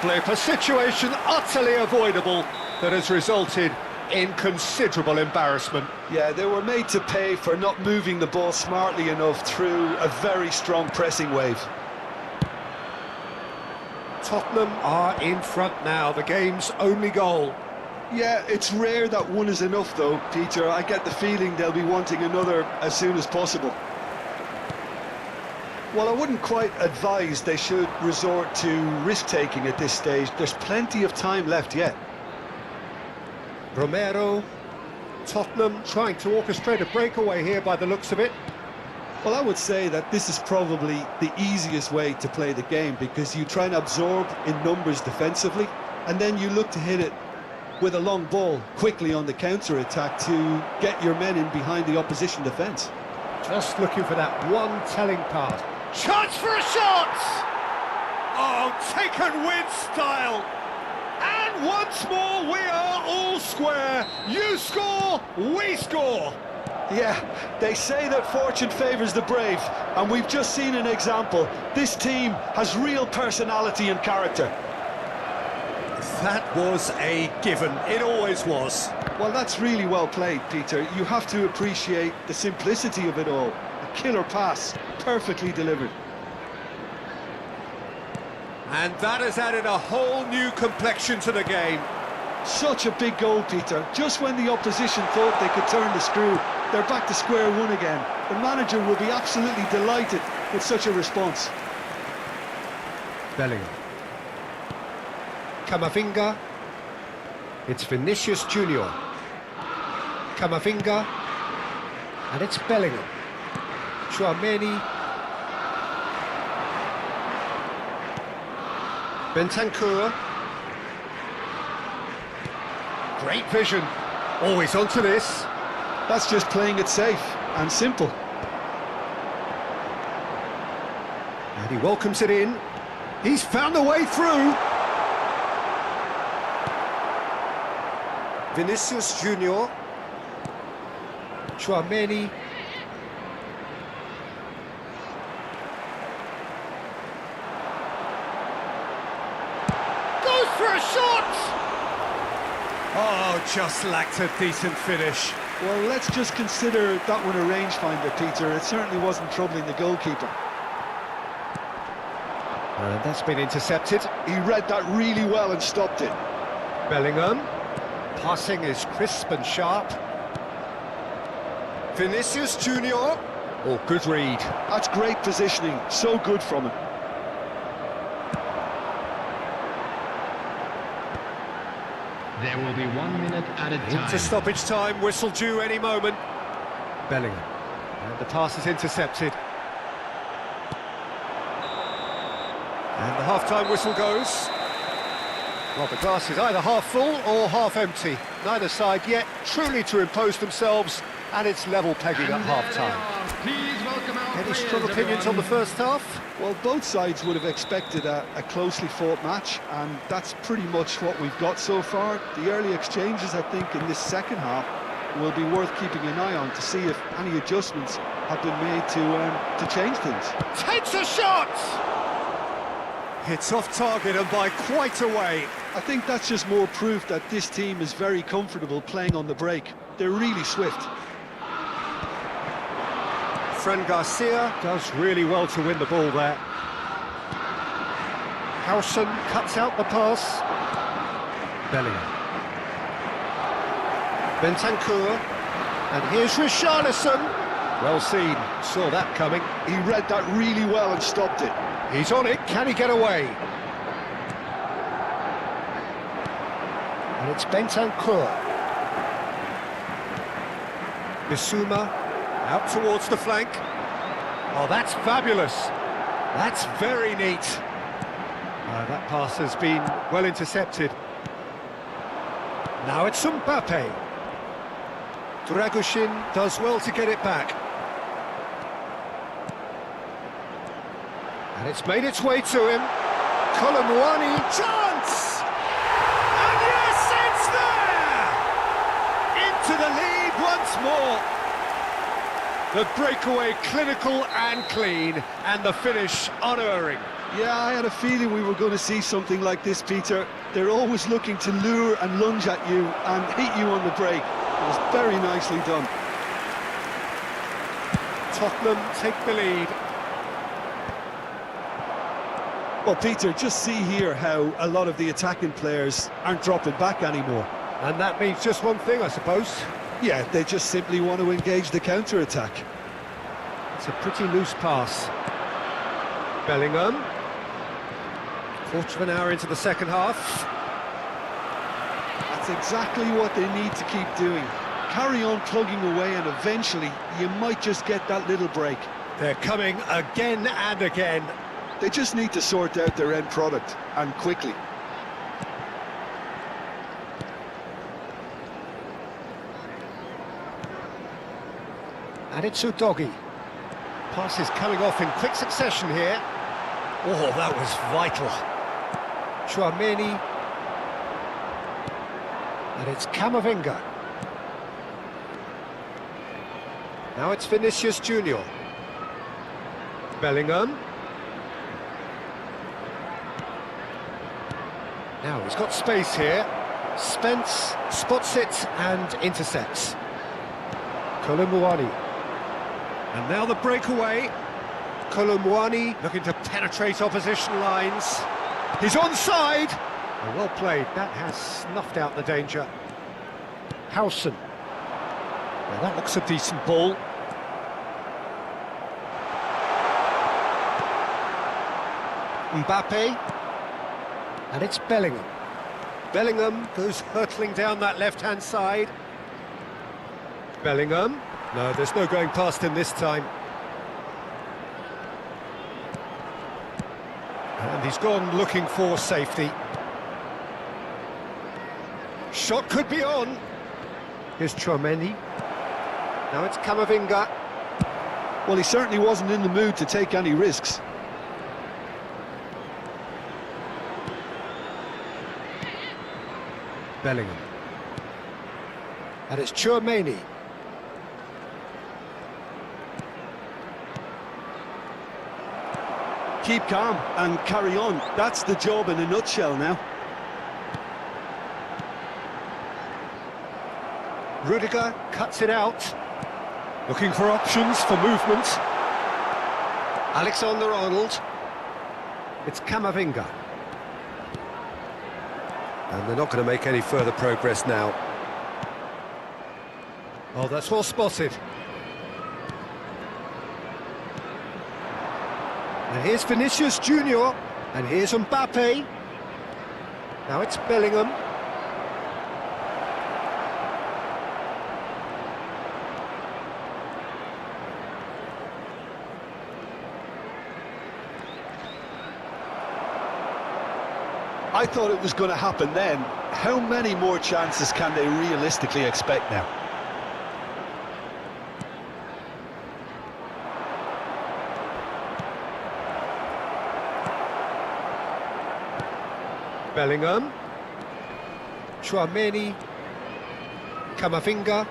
blip, a situation utterly avoidable that has resulted in considerable embarrassment. Yeah, they were made to pay for not moving the ball smartly enough through a very strong pressing wave. Tottenham are in front now, the game's only goal. Yeah, it's rare that one is enough though, Peter. I get the feeling they'll be wanting another as soon as possible. Well, I wouldn't quite advise they should resort to risk-taking at this stage. There's plenty of time left yet. Romero, Tottenham trying to orchestrate a breakaway here by the looks of it. Well, I would say that this is probably the easiest way to play the game, because you try and absorb in numbers defensively, and then you look to hit it with a long ball quickly on the counter-attack to get your men in behind the opposition defence. Just looking for that one telling pass. Chance for a shot! Oh, taken with style. And once more we are all square. You score, we score. Yeah, they say that fortune favours the brave, and we've just seen an example. This team has real personality and character. That was a given, it always was. Well, that's really well played, Peter. You have to appreciate the simplicity of it all. A killer pass, perfectly delivered. And that has added a whole new complexion to the game. Such a big goal, Peter. Just when the opposition thought they could turn the screw, they're back to square one again. The manager will be absolutely delighted with such a response. Bellingham. Camavinga. It's Vinicius Junior. Camavinga. And it's Bellingham. Chouameni. Bentancur. Great vision. Always onto this. That's just playing it safe and simple. And he welcomes it in. He's found a way through. Vinicius Junior. Chouameni. Goes for a shot! Oh, just lacked a decent finish. Well, let's just consider that one a rangefinder, Peter. It certainly wasn't troubling the goalkeeper. And that's been intercepted. He read that really well and stopped it. Bellingham. Passing is crisp and sharp. Vinicius Junior. Oh, good read. That's great positioning. So good from him. There will be 1 minute at a time. Into stoppage time, whistle due any moment. Bellingham. And the pass is intercepted. And the half-time whistle goes. Well, the glass is either half full or half empty. Neither side yet truly to impose themselves, and it's level pegging at half-time. Please welcome our Any players, strong opinions on the everyone. first half? Well, both sides would have expected a closely fought match, and that's pretty much what we've got so far. The early exchanges, I think, in this second half will be worth keeping an eye on to see if any adjustments have been made to change things. Takes a shot! It's off target and by quite a way. I think that's just more proof that this team is very comfortable playing on the break. They're really swift. Fran Garcia does really well to win the ball there. Howson cuts out the pass. Bellingham. Bentancur. And here's Richarlison. Well seen, saw that coming. He read that really well and stopped it. He's on it, can he get away? And it's Bentancur. Bissouma, out towards the flank. Oh, that's fabulous. That's very neat. That pass has been well intercepted. Now it's Mbappe. Dragushin does well to get it back. And it's made its way to him. Colomwani, chance! And yes, it's there! Into the lead once more. The breakaway clinical and clean, and the finish unerring. Yeah, I had a feeling we were going to see something like this, Peter. They're always looking to lure and lunge at you and hit you on the break. It was very nicely done. Tottenham take the lead. Well, Peter, just see here how a lot of the attacking players aren't dropping back anymore. And that means just one thing, I suppose. Yeah, they just simply want to engage the counter-attack. It's a pretty loose pass. Bellingham. Quarter of an hour into the second half. That's exactly what they need to keep doing. Carry on plugging away and eventually you might just get that little break. They're coming again and again. They just need to sort out their end product, and quickly. And it's Udogi. Passes coming off in quick succession here. Oh, that was vital. Chouameni. And it's Camavinga. Now it's Vinicius Junior. Bellingham. Now he's got space here. Spence spots it and intercepts. Kolumuani. And now the breakaway. Kolumuani looking to penetrate opposition lines. He's onside. Oh, well played. That has snuffed out the danger. Howson. Well, that looks a decent ball. Mbappe. And it's Bellingham. Bellingham goes hurtling down that left-hand side. Bellingham. No, there's no going past him this time. And he's gone looking for safety. Shot could be on. Here's Chouameni. Now it's Camavinga. Well, he certainly wasn't in the mood to take any risks. Bellingham. And it's Chouameni. Keep calm and carry on. That's the job in a nutshell now. Rudiger cuts it out. Looking for options for movement. Alexander-Arnold. It's Camavinga. And they're not going to make any further progress now. Oh, that's well spotted. And here's Vinicius Junior. And here's Mbappe. Now it's Bellingham. I thought it was going to happen then. How many more chances can they realistically expect now? Bellingham. Chouameni. Camavinga.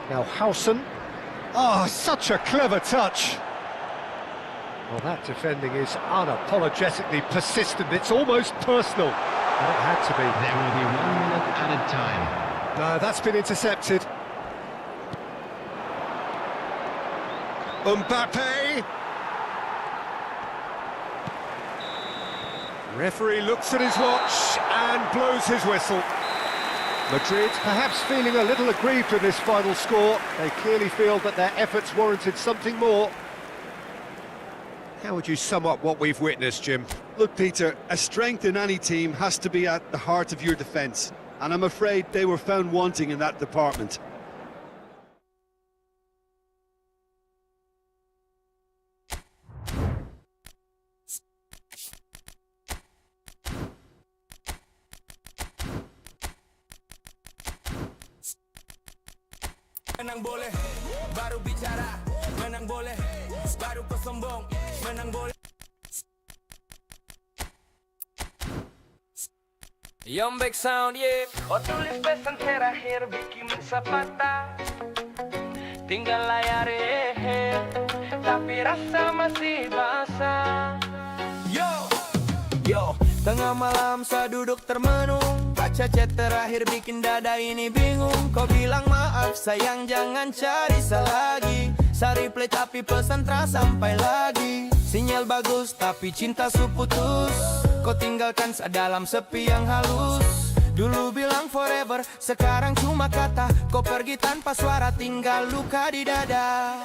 Now Howson. Oh, such a clever touch. Well, that defending is unapologetically persistent. It's almost personal. And it had to be. There will be 1 minute added time. No, that's been intercepted. Mbappe. Referee looks at his watch and blows his whistle. Madrid perhaps feeling a little aggrieved with this final score. They clearly feel that their efforts warranted something more. How would you sum up what we've witnessed, Jim? Look, Peter, a strength in any team has to be at the heart of your defence. And I'm afraid they were found wanting in that department. Menang boleh, baru bicara. Menang boleh, baru kau sombong. Menang boleh. Yombex Sound, yeah. Kau tulis pesan terakhir bikin masa patah. Tinggal layar, yeah. tapi rasa masih basah. Yo, tengah malam saya duduk termenung, baca chat terakhir bikin dada ini bingung. Kau bilang maaf sayang jangan cari lagi. Saya reply tapi pesan terus sampai lagi. Sinyal bagus tapi cinta su putus. Kau tinggalkan dalam sepi yang halus. Dulu bilang forever, sekarang cuma kata. Kau pergi tanpa suara, tinggal luka di dada.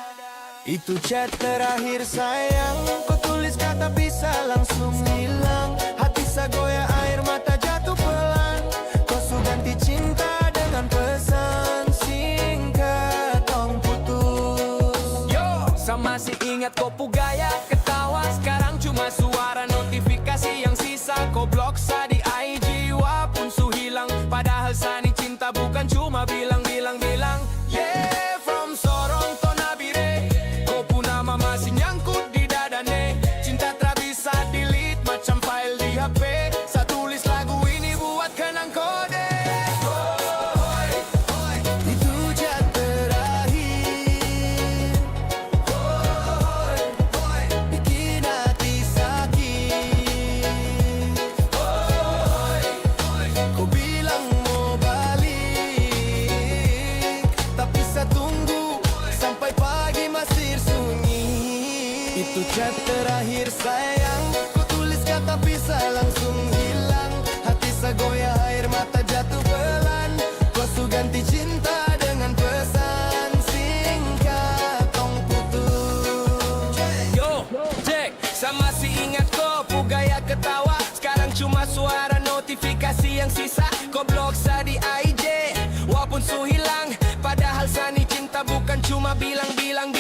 Itu chat terakhir sayang, kau tulis kata bisa langsung hilang. Hati saya goyah air mata jatuh pelan. Kau su ganti cinta dengan pesan singkat tong putus. Yo, saya masih ingat kau pu gaya ketawa. Sekarang cuma suara notifikasi yang sisa. Kau blok saya di IG, walaupun su hilang. Padahal sani cinta bukan cuma bilang-bilang. Yeah, from Sorong to Nabire, kau pun nama masih nyangkut di dada nih. Cinta tak bisa delete macam file di HP. Saya tulis lagu ini buat kenang kode. Itu chat terakhir, bikin hati sakit. Kau bilang mau balik, tapi saya tunggu sampai pagi masih sunyi. Itu chat terakhir sayang, kau tulis kata bisa langsung hilang. Hati saya goyah air mata jatuh pelan. Kau su ganti cinta dengan pesan singkat tong putus. Yo, cek, saya masih ingat kau pu gaya ketawa. Sekarang cuma suara notifikasi yang sisa. Kau blok saya di IG, walaupun su hilang. Padahal sani cinta bukan cuma bilang-bilang.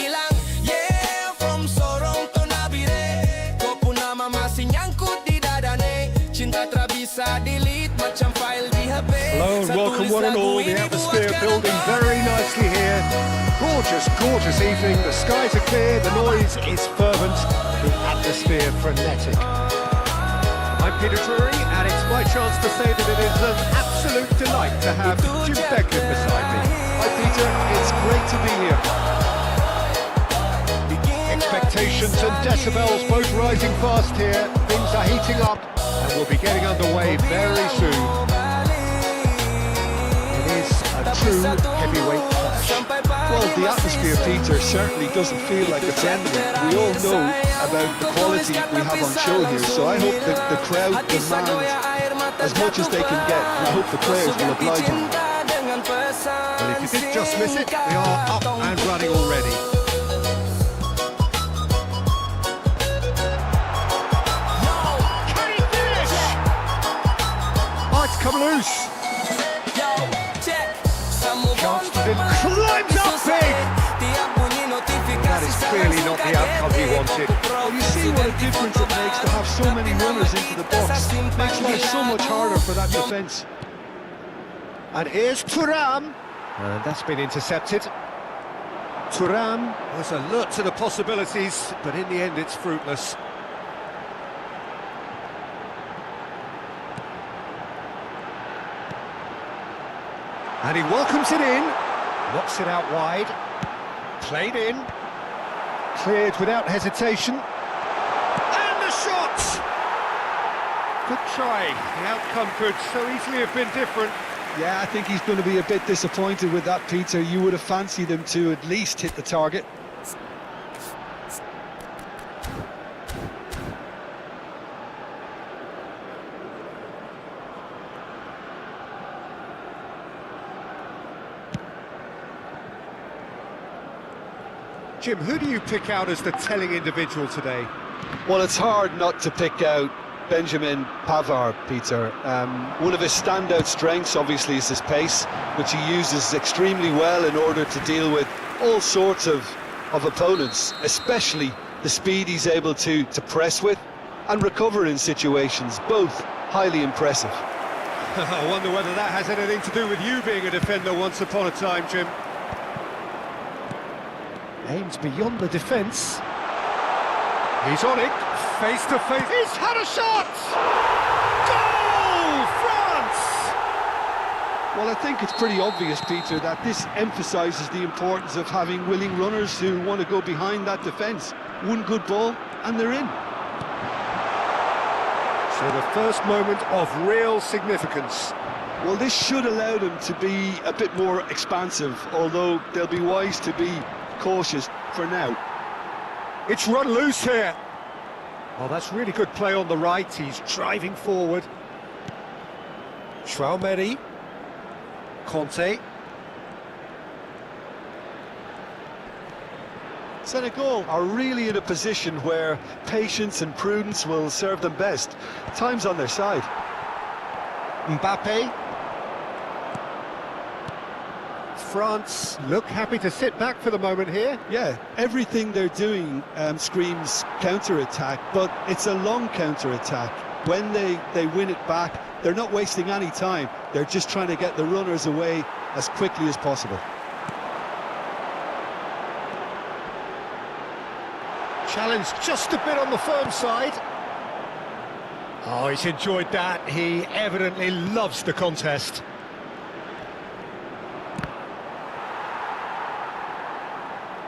Yeah, from Sorong to Nabire, kau pun nama masih nyangkut di dada nih. Cinta tak bisa delete macam file di HP. Hello and welcome one and all. The atmosphere building very nicely here. Gorgeous evening. The skies are clear, the noise is fervent, the atmosphere frenetic. I'm Peter Drury, and it's my chance to say that it is an absolute delight to have Jim Beckett beside me. Hi Peter, it's great to be here. Expectations and decibels both rising fast here. Things are heating up and we'll be getting underway very soon. It is a true heavyweight clash. Well, the atmosphere, Peter, certainly doesn't feel like it's ending. We all know about the quality we have on show here, so I hope that the crowd demand as much as they can get, and I hope the players will oblige them. Well, if you did just miss it, we are up and running already. It's come loose. Johnston climbs up big. That is clearly not the outcome he wanted. Well, you see what a difference it makes to have so many runners into the box. Makes life so much harder for that defence. And here's Thuram. And that's been intercepted. Thuram. Was alert to the possibilities, but in the end it's fruitless. And he welcomes it in. Knocks it out wide. Played in. Cleared without hesitation. And the shot! Good try. The outcome could so easily have been different. Yeah, I think he's going to be a bit disappointed with that, Peter. You would have fancied him to at least hit the target. Jim, who do you pick out as the telling individual today? Well, it's hard not to pick out Benjamin Pavard, Peter. One of his standout strengths, obviously, is his pace, which he uses extremely well in order to deal with all sorts of opponents, especially the speed he's able to press with and recover in situations, both highly impressive. I wonder whether that has anything to do with you being a defender once upon a time, Jim. Aims beyond the defence. He's on it, face to face. He's had a shot! Goal, France! Well, I think it's pretty obvious, Peter, that this emphasises the importance of having willing runners who want to go behind that defence. One good ball, and they're in. So the first moment of real significance. Well, this should allow them to be a bit more expansive, although they'll be wise to be cautious for now. It's run loose here. Oh, that's really good play on the right. He's driving forward. Traumeri. Conte. Senegal are really in a position where patience and prudence will serve them best. Time's on their side. Mbappe. France look happy to sit back for the moment here. Yeah, everything they're doing screams counter-attack, but it's a long counter-attack. When they win it back, they're not wasting any time. They're just trying to get the runners away as quickly as possible. Challenge just a bit on the firm side. Oh, he's enjoyed that. He evidently loves the contest.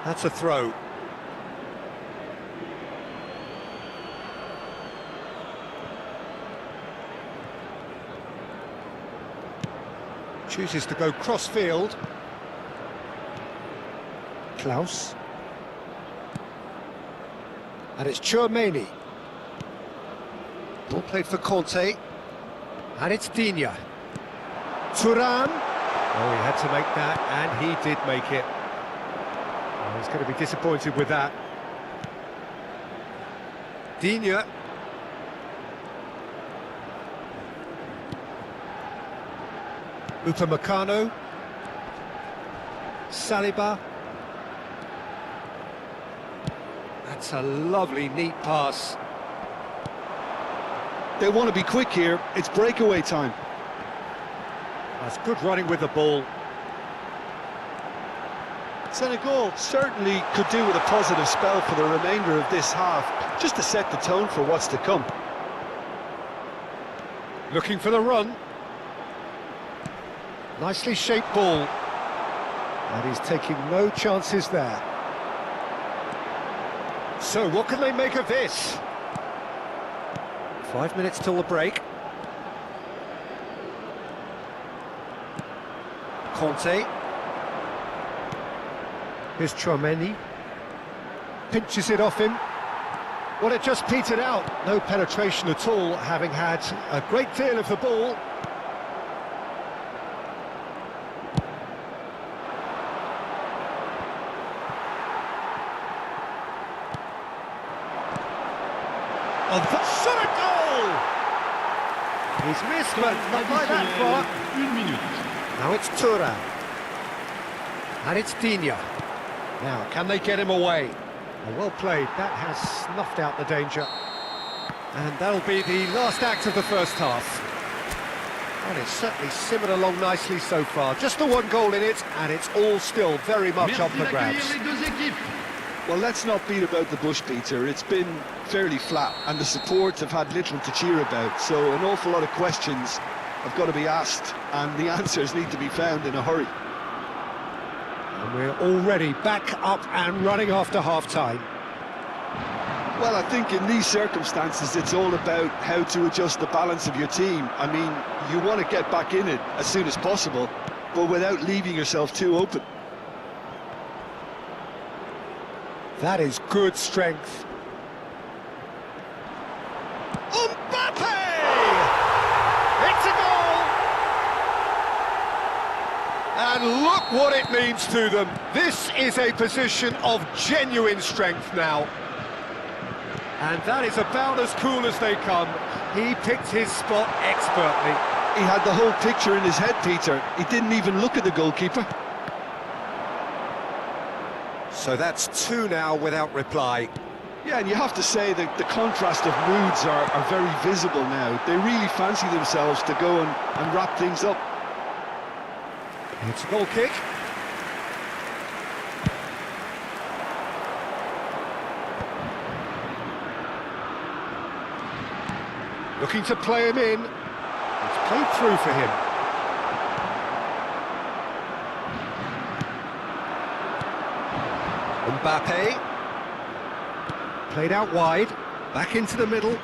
That's a throw. Chooses to go cross-field. Klaus. And it's Tchouaméni. Ball played for Conte. And it's Digne. Thuram. Oh, he had to make that, and he did make it. Oh, he's going to be disappointed with that. Digne. Upamecano. Saliba. That's a lovely, neat pass. They want to be quick here. It's breakaway time. That's good running with the ball. Senegal certainly could do with a positive spell for the remainder of this half, just to set the tone for what's to come. Looking for the run. Nicely shaped ball. And he's taking no chances there. So what can they make of this? 5 minutes till the break. Conte. Here's Tchouaméni. Pinches it off him. Well, it just petered out. No penetration at all, having had a great deal of the ball. Oh, shot a goal! He's missed, but not by that far. 1 minute. Now it's Thuram. And it's Digne. Now, can they get him away? Well played. That has snuffed out the danger. And that'll be the last act of the first half. And it's certainly simmered along nicely so far. Just the one goal in it, and it's all still very much up for grabs. Merci d'accueillir les deux équipes. Well, let's not beat about the bush, Peter. It's been fairly flat, and the supports have had little to cheer about. So an awful lot of questions have got to be asked, and the answers need to be found in a hurry. And we're already back up and running after half-time. Well, I think in these circumstances, it's all about how to adjust the balance of your team. I mean, you want to get back in it as soon as possible, but without leaving yourself too open. That is good strength. Mbappe! It's a goal! And look what it means to them. This is a position of genuine strength now. And that is about as cool as they come. He picked his spot expertly. He had the whole picture in his head, Peter. He didn't even look at the goalkeeper. So that's two now without reply. Yeah, and you have to say that the contrast of moods are very visible now. They really fancy themselves to go and wrap things up. It's a goal kick. Looking to play him in. It's played through for him. Mbappe. Played out wide, back into the middle.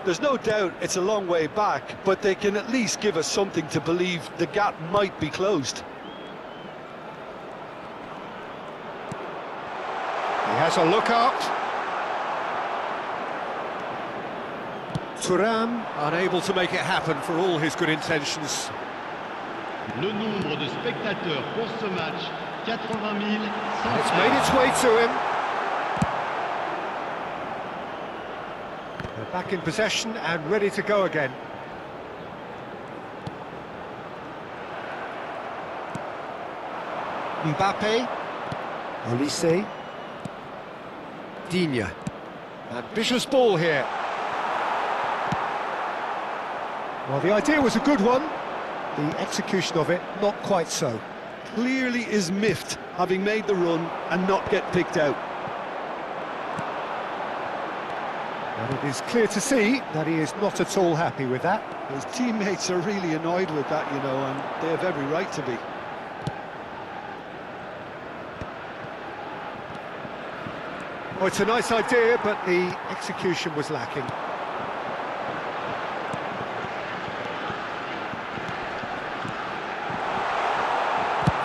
There's no doubt it's a long way back, but they can at least give us something to believe the gap might be closed. He has a look up. Thuram, Unable to make it happen for all his good intentions. Le nombre de spectateurs pour ce match, 80 000. it's made its way to him. They're back in possession and ready to go again. Mbappe, Olise, Digne. Ambitious ball here. Well, the idea was a good one. The execution of it, not quite so. Clearly is miffed, having made the run and not get picked out. And it is clear to see that he is not at all happy with that. His teammates are really annoyed with that, you know, and they have every right to be. Oh, it's a nice idea, but the execution was lacking.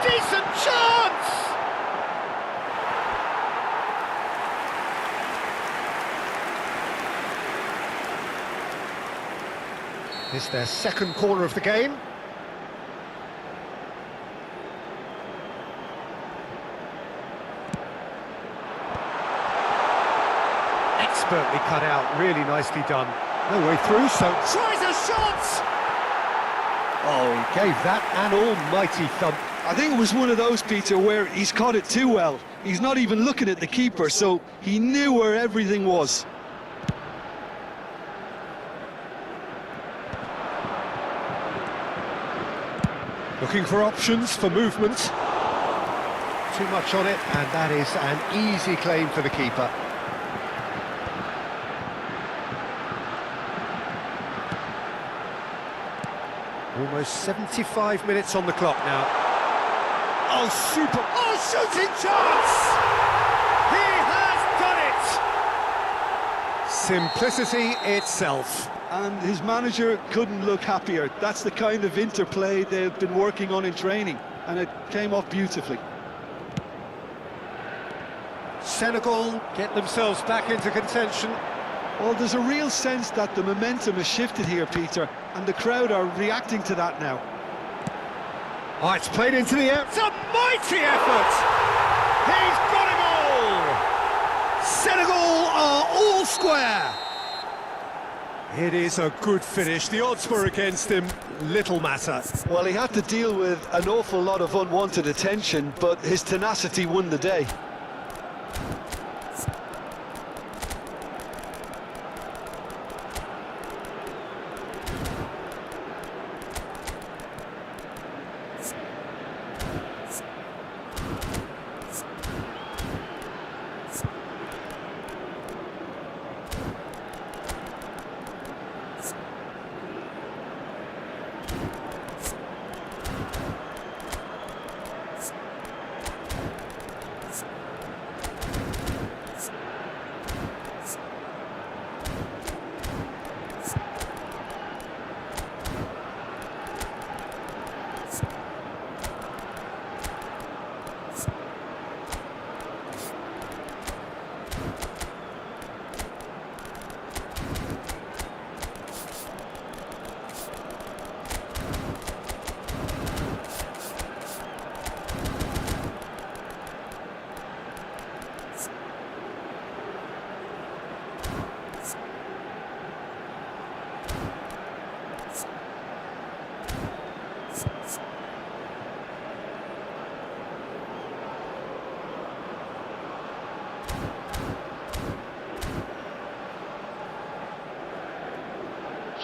Decent chance! This is their second corner of the game. Expertly cut out, really nicely done. No way through, so tries a shot! Oh, he gave that an almighty thump. I think it was one of those, Peter, where he's caught it too well. He's not even looking at the keeper, so he knew where everything was. Looking for options for movement. Too much on it, and that is an easy claim for the keeper. Almost 75 minutes on the clock now. Oh, super! Oh, shooting chance! He has done it! Simplicity itself. And his manager couldn't look happier. That's the kind of interplay they've been working on in training, and it came off beautifully. Senegal get themselves back into contention. Well, there's a real sense that the momentum has shifted here, Peter, and the crowd are reacting to that now. Oh, it's played into the air. It's a mighty effort! He's got it all! Senegal are all square! It is a good finish. The odds were against him. Little matter. Well, he had to deal with an awful lot of unwanted attention, but his tenacity won the day.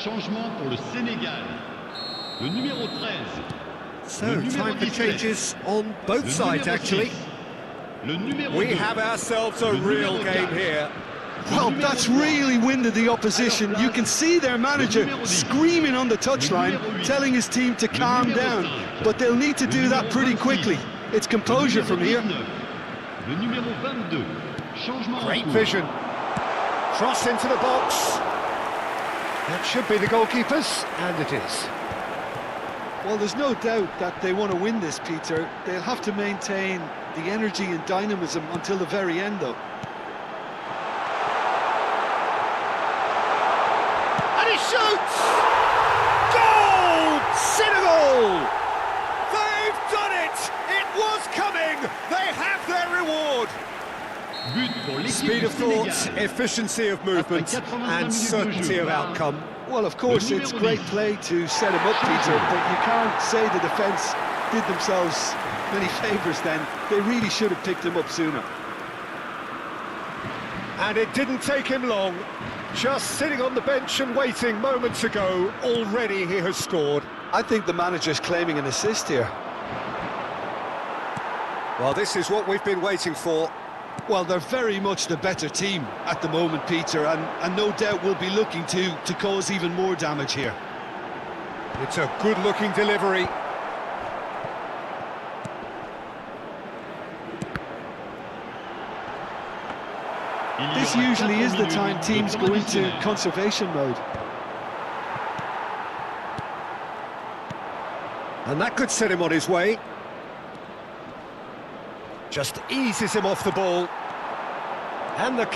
Changement pour le Sénégal. Le numéro 13. So, Le numéro time for 17. changes on both Le sides, numéro actually. 6. Le numéro We 2. have ourselves a Le real numéro game 4. here. Well, that's really winded the opposition. You can see their manager screaming on the touchline, telling his team to calm down. But they'll need to do that pretty quickly. It's composure from here. Le numéro 22. Changement en Great cours. vision. Cross into the box. That should be the goalkeeper's, and it is. Well, there's no doubt that they want to win this, Peter. They'll have to maintain the energy and dynamism until the very end, though. And he shoots! Goal! Senegal! They've done it! It was coming! They have their reward! But pour l'équipe Speed du of thought, Sénégal. efficiency of movement, Après 85 and minutes de certainty jeu of par outcome. Well, of course, Le it's numéro great 10. play to set him up, Peter, but you can't say the defence did themselves many favours then. They really should have picked him up sooner. And it didn't take him long. Just sitting on the bench and waiting moments ago, already he has scored. I think the manager's claiming an assist here. Well, this is what we've been waiting for. Well, they're very much the better team at the moment, Peter, and no doubt will be looking to cause even more damage here. It's a good-looking delivery. Il y This aura usually 4 is the time minutes teams de go temps into additionnel. conservation mode. And that could set him on his way. Just eases him off the ball. And the